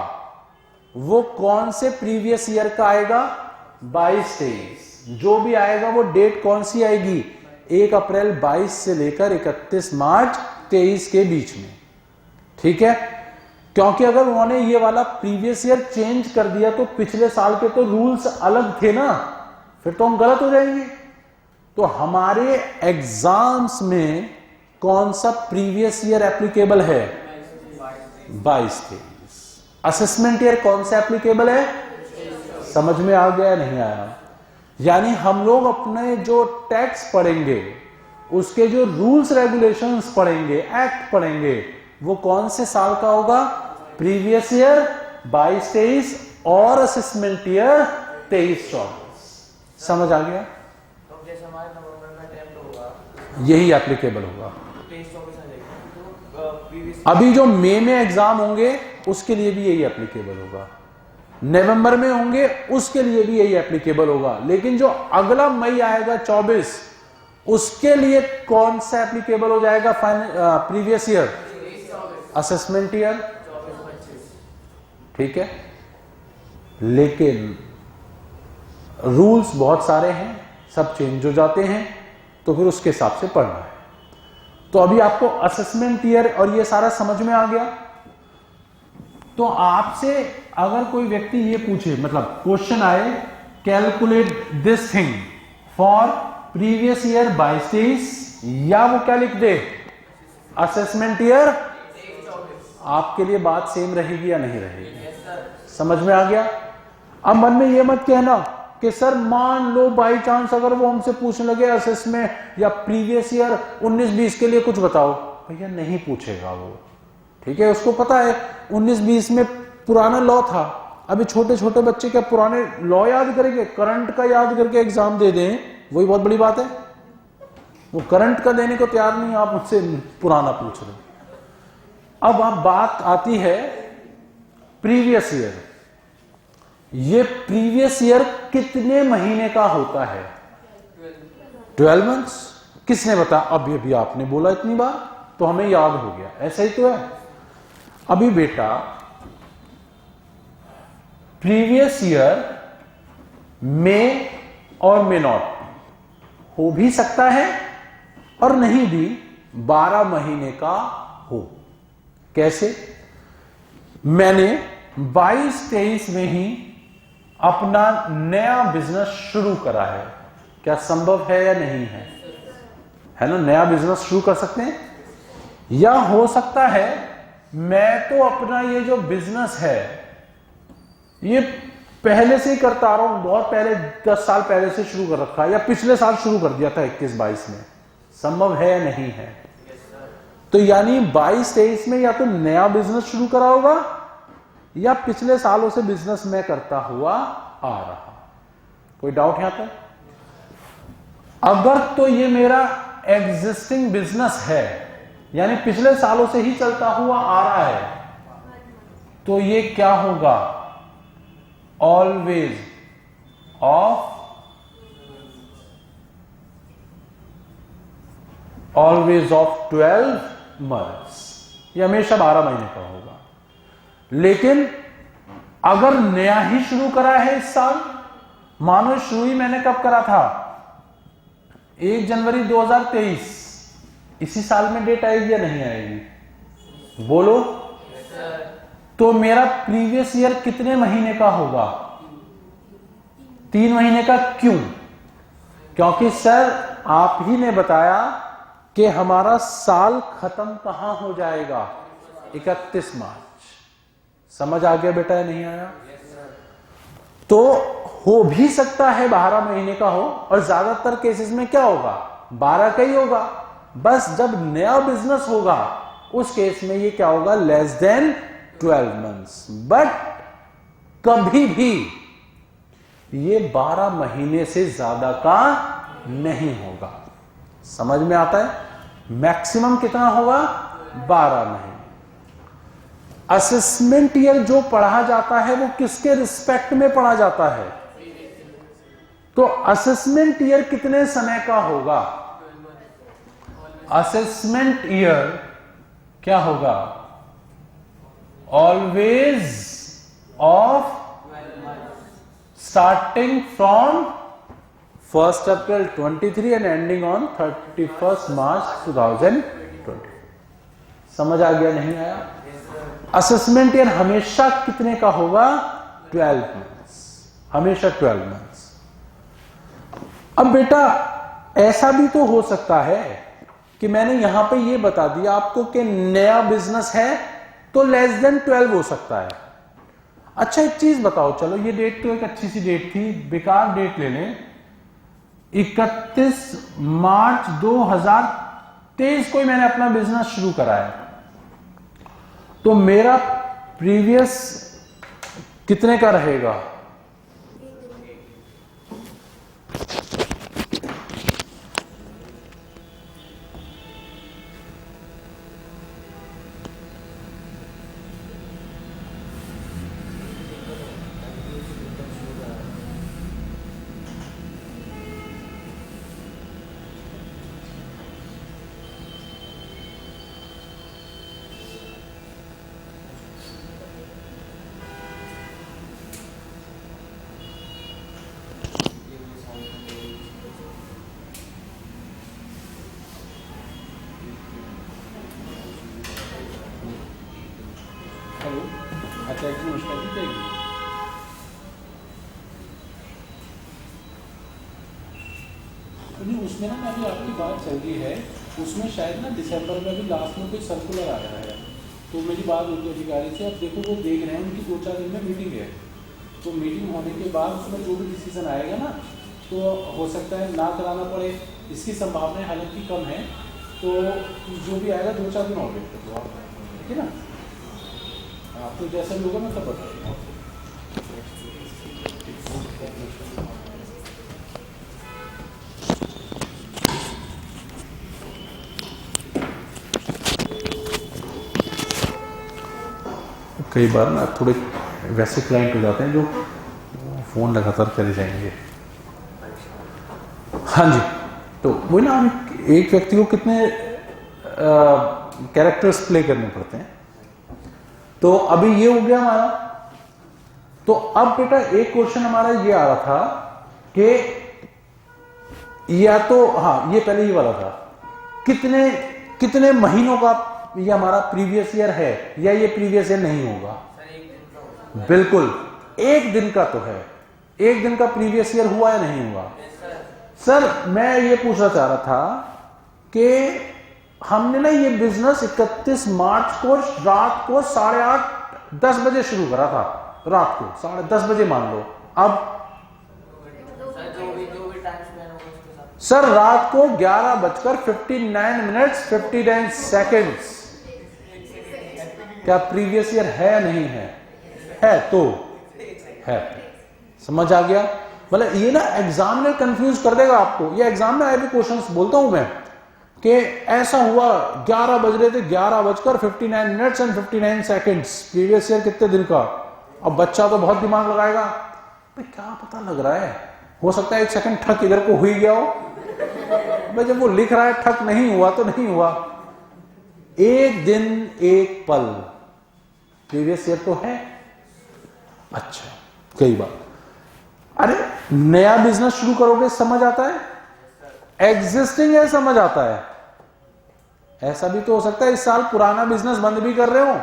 वो कौन से प्रीवियस ईयर का आएगा, 22-23। जो भी आएगा वो डेट कौन सी आएगी, 1 अप्रैल 22 से लेकर 31 मार्च 23 के बीच में, ठीक है। क्योंकि अगर उन्होंने ये वाला प्रीवियस ईयर चेंज कर दिया तो पिछले साल के तो रूल्स अलग थे ना, फिर तो हम गलत हो जाएंगे। तो हमारे एग्जाम्स में कौन सा प्रीवियस ईयर एप्लीकेबल है, 22-23। असेसमेंट ईयर कौन सा एप्लीकेबल है, समझ में आ गया नहीं आया? यानी हम लोग अपने जो टैक्स पढ़ेंगे, उसके जो रूल्स रेगुलेशंस पढ़ेंगे, एक्ट पढ़ेंगे, वो कौन से साल का होगा, प्रीवियस ईयर 22-23 और असेसमेंट ईयर 23-24। समझ आ गया? तो जैसे हमारे नवंबर में अटेम्प्ट होगा, यही एप्लीकेबल होगा। 23-24 आ जाएगा। अभी जो मई में एग्जाम होंगे उसके लिए भी यही एप्लीकेबल होगा, नवंबर में होंगे उसके लिए भी यही एप्लीकेबल होगा, लेकिन जो अगला मई आएगा 24 उसके लिए कौन सा एप्लीकेबल हो जाएगा? प्रीवियस ईयर असेसमेंट ईयर, ठीक है। लेकिन रूल्स बहुत सारे हैं, सब चेंज हो जाते हैं, तो फिर उसके हिसाब से पढ़ना है। तो अभी आपको असेसमेंट ईयर और ये सारा समझ में आ गया। तो आपसे अगर कोई व्यक्ति ये पूछे, मतलब क्वेश्चन आए calculate this thing for previous year 22-23, या वो क्या लिख दे असेसमेंट ईयर, आपके लिए बात सेम रहेगी या नहीं रहेगी? समझ में आ गया? अब मन में ये मत कहना कि सर मान लो बाई चांस अगर वो हमसे पूछने लगे असेसमेंट या प्रीवियस ईयर 19-20 के लिए कुछ बताओ, भैया नहीं पूछेगा वो, ठीक है। उसको पता है 19-20 में पुराना लॉ था। अभी छोटे छोटे बच्चे क्या पुराने लॉ याद करेंगे? करंट का याद करके एग्जाम दे दें, वही बहुत बड़ी बात है। वो करंट का देने को तैयार नहीं, आप मुझसे पुराना पूछ रहे। अब आप बात आती है प्रीवियस ईयर। ये प्रीवियस ईयर कितने महीने का होता है? 12 मंथ्स। किसने बताया? अभी आपने बोला इतनी बार तो हमें याद हो गया, ऐसा ही तो है। अभी बेटा प्रीवियस ईयर मे और मे नॉट हो भी सकता है और नहीं भी 12 महीने का हो। कैसे? मैंने 22-23 में ही अपना नया बिजनेस शुरू करा है, क्या संभव है या नहीं है? है ना, नया बिजनेस शुरू कर सकते हैं। या हो सकता है मैं तो अपना ये जो बिजनेस है ये पहले से ही करता आ रहा हूं, बहुत पहले 10 साल पहले से शुरू कर रखा है, या पिछले साल शुरू कर दिया था 21-22 में। संभव है या नहीं है? तो यानी 22-23 में या तो नया बिजनेस शुरू करा होगा या पिछले सालों से बिजनेस में करता हुआ आ रहा। कोई डाउट यहां पर? अगर तो ये मेरा एग्जिस्टिंग बिजनेस है, यानी पिछले सालों से ही चलता हुआ आ रहा है, तो ये क्या होगा? ऑलवेज ऑफ 12 मंथ्स, ये हमेशा 12 महीने का होगा। लेकिन अगर नया ही शुरू करा है इस साल, मानो शुरू ही मैंने कब करा था? 1 जनवरी 2023, इसी साल में डेट आएगी या नहीं आएगी? बोलो। तो मेरा प्रीवियस ईयर कितने महीने का होगा? 3 महीने का। क्यों? क्योंकि सर आप ही ने बताया कि हमारा साल खत्म कहां हो जाएगा? 31 मार्च। समझ आ गया बेटा या नहीं आया? तो हो भी सकता है 12 महीने का हो, और ज्यादातर केसेस में क्या होगा? 12 का ही होगा। बस जब नया बिजनेस होगा उस केस में ये क्या होगा? Less than 12 months. बट कभी भी ये 12 महीने से ज्यादा का नहीं होगा। समझ में आता है? मैक्सिमम कितना होगा? 12 महीने। असेसमेंट ईयर जो पढ़ा जाता है वो किसके रिस्पेक्ट में पढ़ा जाता है? तो असेसमेंट ईयर कितने समय का होगा? असेसमेंट ईयर क्या होगा? Always of starting from 1 April 23 and ending on 31 मार्च 2020। समझ आ गया नहीं आया? असेसमेंट ईयर हमेशा कितने का होगा? 12 मंथ्स, हमेशा 12 मंथ्स। अब बेटा ऐसा भी तो हो सकता है कि मैंने यहां पे ये बता दिया आपको कि नया बिजनेस है तो लेस देन 12 हो सकता है। अच्छा एक चीज बताओ, चलो ये डेट तो एक अच्छी सी डेट थी, बेकार डेट ले लें, 31 मार्च 2023 को ही मैंने अपना बिजनेस शुरू करा है, तो मेरा प्रीवियस कितने का रहेगा? नहीं उसमें ना अभी आपकी बात चल रही है, उसमें शायद ना दिसंबर में भी लास्ट में कोई सर्कुलर आया है, तो मेरी बात उनके अधिकारी से, अब देखो वो देख रहे हैं, उनकी 2-4 दिन में मीटिंग है, तो मीटिंग होने के बाद उसमें जो भी डिसीजन आएगा ना, तो हो सकता है ना कराना पड़े, इसकी संभावनाएं हालांकि कम है, तो जो भी आएगा 2-4 दिन और वेट कर दो आप, ठीक है ना। आपको जैसा भी होगा मैं तब बताऊँगा। कई बार ना थोड़े वैसे क्लाइंट हो जाते हैं जो फ़ोन लगातार करे जाएंगे। हाँ जी, तो वही ना, एक व्यक्ति को कितने कैरेक्टर्स प्ले करने पड़ते हैं। तो अभी ये हो गया हमारा। तो अब बेटा एक क्वेश्चन हमारा ये आ रहा था कि या तो हाँ, ये पहले ये वाला था, कितने महीनों का ये हमारा प्रीवियस ईयर है, या ये प्रीवियस ईयर नहीं होगा? बिल्कुल, एक दिन का तो है। एक दिन का प्रीवियस ईयर हुआ या नहीं हुआ? सर मैं ये पूछना चाह रहा था कि हमने ना ये बिजनेस 31 मार्च को रात को 8:30-10 बजे शुरू करा था, रात को 10:30 बजे मान लो। अब सर रात को 11:59 क्या प्रीवियस ईयर है या नहीं है? है तो है। समझ आ गया? मतलब ये ना एग्जामिनर कंफ्यूज कर देगा आपको। ये एग्जाम में आए भी क्वेश्चंस बोलता हूं मैं कि ऐसा हुआ 11 बज रहे थे, 11:59 प्रीवियस ईयर कितने दिन का। अब बच्चा तो बहुत दिमाग लगाएगा, भाई क्या पता लग रहा है, हो सकता है 1 सेकंड ठक इधर को हुई गया हो। भाई जब वो लिख रहा है ठक नहीं हुआ तो नहीं हुआ। एक दिन एक पल प्रीवियस ईयर तो है। अच्छा कई बार अरे नया बिजनेस शुरू करोगे समझ आता है, एग्जिस्टिंग है समझ आता है। ऐसा भी तो हो सकता है इस साल पुराना बिजनेस बंद भी कर रहे हो,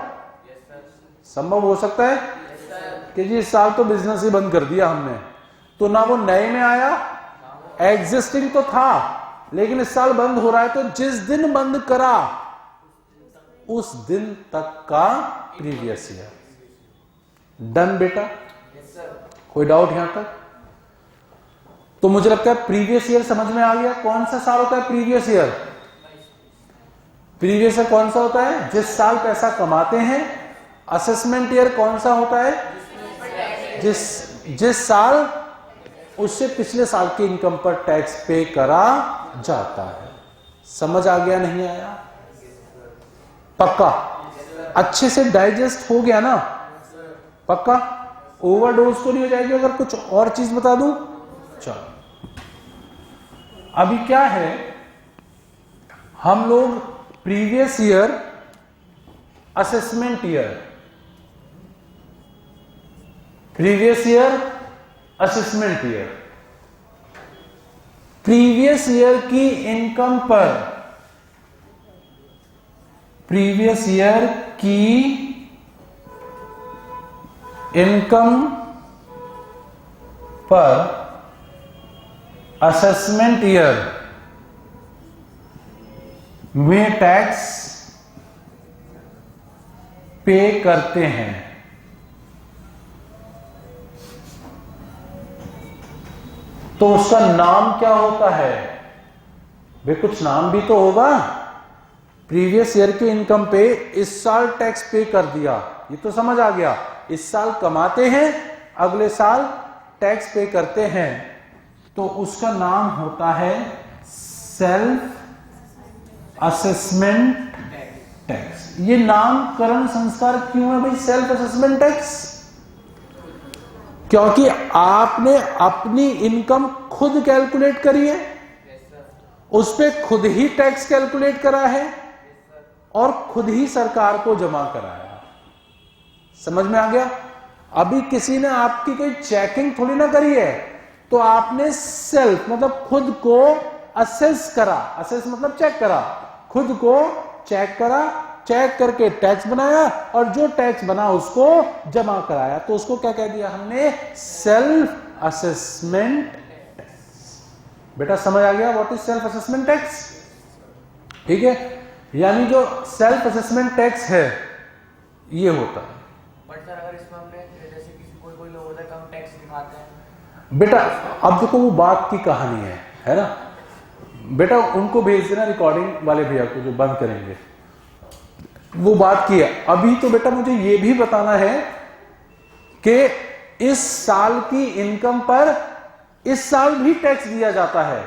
संभव हो सकता है कि जी इस साल तो बिजनेस ही बंद कर दिया हमने, तो ना वो नए में आया, एग्जिस्टिंग तो था लेकिन इस साल बंद हो रहा है, तो जिस दिन बंद करा उस दिन तक का प्रीवियस ईयर। डन बेटा? कोई डाउट यहां तक? तो मुझे लगता है प्रीवियस ईयर समझ में आ गया। कौन सा साल होता है प्रीवियस ईयर? प्रीवियस ईयर कौन सा होता है? जिस साल पैसा कमाते हैं। असेसमेंट ईयर कौन सा होता है? जिस साल उससे पिछले साल की इनकम पर टैक्स पे करा जाता है। समझ आ गया नहीं आया? पक्का? अच्छे से डाइजेस्ट हो गया ना? पक्का? ओवरडोज तो नहीं हो जाएगी अगर कुछ और चीज बता दूं? चलो अभी क्या है, हम लोग previous year, assessment year, previous year, assessment year, previous year की इनकम पर, प्रीवियस ईयर की इनकम पर असेसमेंट ईयर में टैक्स पे करते हैं। तो उसका नाम क्या होता है? वे कुछ नाम भी तो होगा। प्रीवियस ईयर की इनकम पे इस साल टैक्स पे कर दिया, ये तो समझ आ गया। इस साल कमाते हैं, अगले साल टैक्स पे करते हैं, तो उसका नाम होता है सेल्फ असेसमेंट टैक्स। ये नामकरण संस्कार क्यों है भाई सेल्फ असेसमेंट टैक्स? क्योंकि आपने अपनी इनकम खुद कैलकुलेट करी है, उस पे खुद ही टैक्स कैलकुलेट करा है और खुद ही सरकार को जमा कराया। समझ में आ गया? अभी किसी ने आपकी कोई चेकिंग थोड़ी ना करी है, तो आपने सेल्फ मतलब खुद को असेस करा। असेस मतलब चेक करा, खुद को चेक करा, चेक करके टैक्स बनाया और जो टैक्स बना उसको जमा कराया, तो उसको क्या कह दिया हमने? Self assessment tax. बेटा समझ आ गया what is self assessment tax? ठीक है, यानी जो सेल्फ असेसमेंट टैक्स है ये होता है। बट सर अगर इसमें हमने जैसे किसी कोई लोग होता है कम टैक्स दिखाते हैं बेटा, अब देखो वो बात की कहानी है ना बेटा, उनको भेज देना रिकॉर्डिंग वाले भैया को जो बंद करेंगे, वो बात की है। अभी तो बेटा मुझे ये भी बताना है कि इस साल की इनकम पर इस साल भी टैक्स दिया जाता है,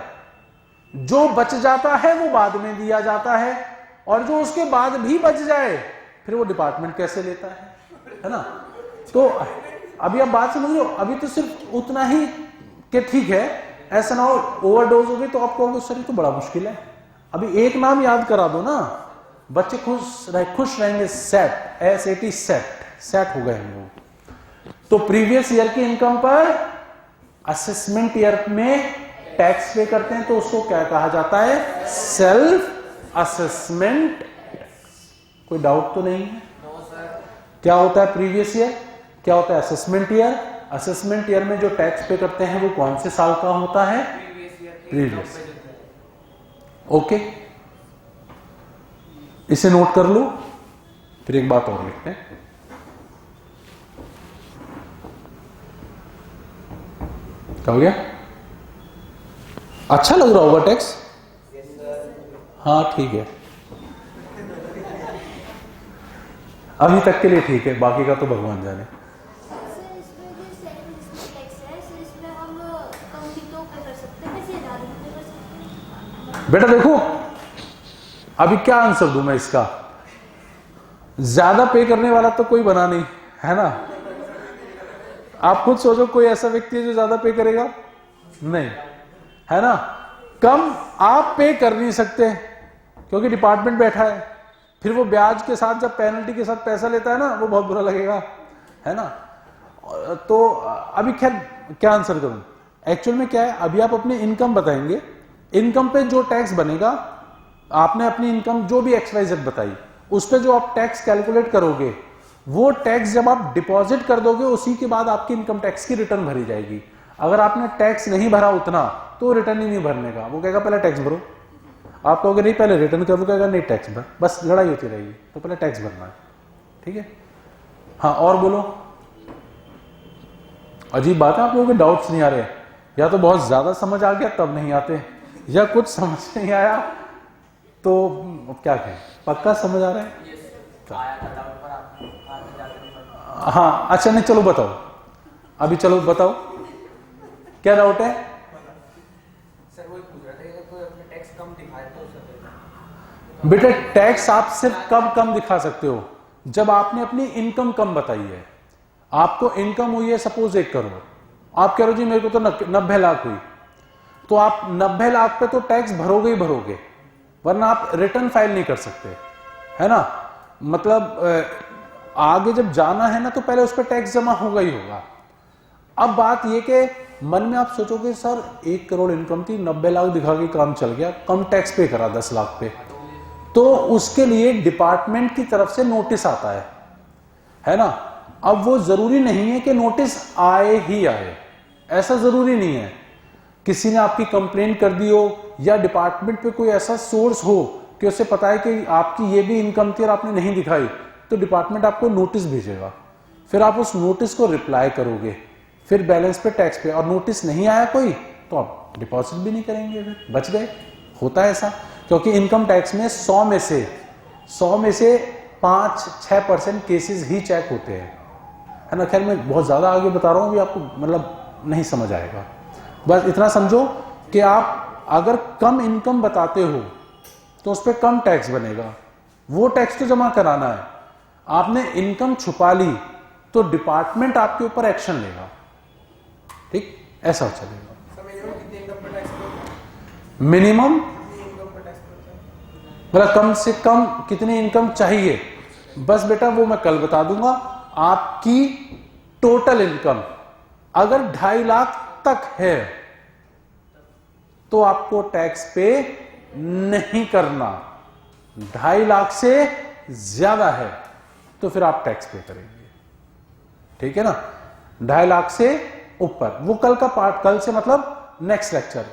जो बच जाता है वो बाद में दिया जाता है, और जो उसके बाद भी बच जाए फिर वो डिपार्टमेंट कैसे लेता है ना। तो अभी आप बात समझ लो, अभी तो सिर्फ उतना ही कि ठीक है, ऐसा ना हो ओवरडोज हो गई तो आप कहोगे सर ये तो बड़ा मुश्किल है। अभी एक नाम याद करा दो ना, बच्चे खुश रहेंगे। सेट, SAT सेट हो गए हम लोग। तो प्रीवियस ईयर की इनकम पर असेसमेंट ईयर में टैक्स पे करते हैं तो उसको क्या कहा जाता है? Self assessment. कोई डाउट तो नहीं है? क्या होता है प्रीवियस ईयर, क्या होता है असेसमेंट ईयर? असेसमेंट ईयर में जो टैक्स पे करते हैं वो कौन से साल का होता है? प्रीवियस। ओके, इसे नोट कर लो। फिर एक बात और लिखते हैं, क्या हो गया? अच्छा लग रहा होगा टैक्स? हाँ ठीक है, अभी तक के लिए ठीक है, बाकी का तो भगवान जाने। बेटा देखो, अभी क्या आंसर दूं मैं इसका? ज्यादा पे करने वाला तो कोई बना नहीं है ना। आप खुद सोचो, कोई ऐसा व्यक्ति है जो ज्यादा पे करेगा? नहीं, है ना। कम आप पे कर नहीं सकते क्योंकि डिपार्टमेंट बैठा है, फिर वो ब्याज के साथ जब पेनल्टी के साथ पैसा लेता है ना, वो बहुत बुरा लगेगा, है ना। तो अभी खैर क्या आंसर करूं? एक्चुअल में क्या है, अभी आप अपनी इनकम बताएंगे, इनकम पे जो टैक्स बनेगा, आपने अपनी इनकम जो भी XYZ बताई, उस पे जो आप टैक्स कैलकुलेट करोगे, वो टैक्स जब आप डिपॉजिट कर दोगे उसी के बाद आपकी इनकम टैक्स की रिटर्न भरी जाएगी। अगर आपने टैक्स नहीं भरा उतना तो रिटर्न ही नहीं भरने का, वो कहेगा पहले टैक्स भरो। आप कहोगे नहीं पहले रिटर्न कर, वो कहेगा नहीं टैक्स भर, बस लड़ाई होती रहेगी, तो पहले टैक्स भरना है। ठीक है, हाँ और बोलो। अजीब बात है, आप लोगों के डाउट्स नहीं आ रहे, या तो बहुत ज्यादा समझ आ गया तब नहीं आते, या कुछ समझ नहीं आया तो क्या कहें, पक्का समझ आ रहा है? हाँ अच्छा, नहीं चलो बताओ, अभी चलो बताओ क्या डाउट है? सर वो पूछ रहा था कि कोई अपने टैक्स कम दिखाए तो बेटा टैक्स आप सिर्फ कब कम दिखा सकते हो? जब आपने अपनी इनकम कम बताई है। आपको इनकम हुई है सपोज 1 करोड़, आप कह रहे हो जी मेरे को तो 90 लाख हुई, तो आप 90 लाख पे तो टैक्स भरोगे ही भरोगे, वरना आप रिटर्न फाइल नहीं कर सकते, है ना। मतलब आगे जब जाना है ना तो पहले उस पर टैक्स जमा होगा ही होगा। अब बात यह कि मन में आप सोचोगे सर 1 करोड़ इनकम थी, 90 लाख दिखा के काम चल गया, कम टैक्स पे करा 10 लाख पे, तो उसके लिए डिपार्टमेंट की तरफ से नोटिस आता है ना। अब वो जरूरी नहीं है कि नोटिस आए ही आए, ऐसा जरूरी नहीं है। किसी ने आपकी कंप्लेन कर दी हो या डिपार्टमेंट पे कोई ऐसा सोर्स हो कि उसे पता है कि आपकी ये भी इनकम थी और आपने नहीं दिखाई, तो डिपार्टमेंट आपको नोटिस भेजेगा, फिर आप उस नोटिस को रिप्लाई करोगे, फिर बैलेंस पे टैक्स पे, और नोटिस नहीं आया कोई तो आप डिपॉजिट भी नहीं करेंगे, फिर बच गए। होता है ऐसा, क्योंकि इनकम टैक्स में 100 में से 5-6% केसेस ही चेक होते हैं, है ना। खैर मैं बहुत ज्यादा आगे बता रहा हूं, अभी आपको मतलब नहीं समझ आएगा। बस इतना समझो कि आप अगर कम इनकम बताते हो तो उस पर कम टैक्स बनेगा, वो टैक्स तो जमा कराना है। आपने इनकम छुपा ली तो डिपार्टमेंट आपके ऊपर एक्शन लेगा, ठीक, ऐसा चलेगा। मिनिमम मतलब कम से कम कितनी इनकम चाहिए, बस बेटा वो मैं कल बता दूंगा। आपकी टोटल इनकम अगर 2.5 लाख तक है तो आपको टैक्स पे नहीं करना, 2.5 लाख से ज्यादा है तो फिर आप टैक्स पे करेंगे, ठीक है ना। 2.5 लाख से ऊपर, वो कल का पार्ट, कल से मतलब नेक्स्ट लेक्चर,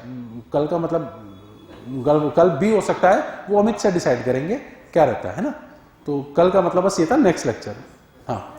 कल का मतलब कल भी हो सकता है, वो अमित से डिसाइड करेंगे क्या रहता है ना। तो कल का मतलब बस ये था, नेक्स्ट लेक्चर। हाँ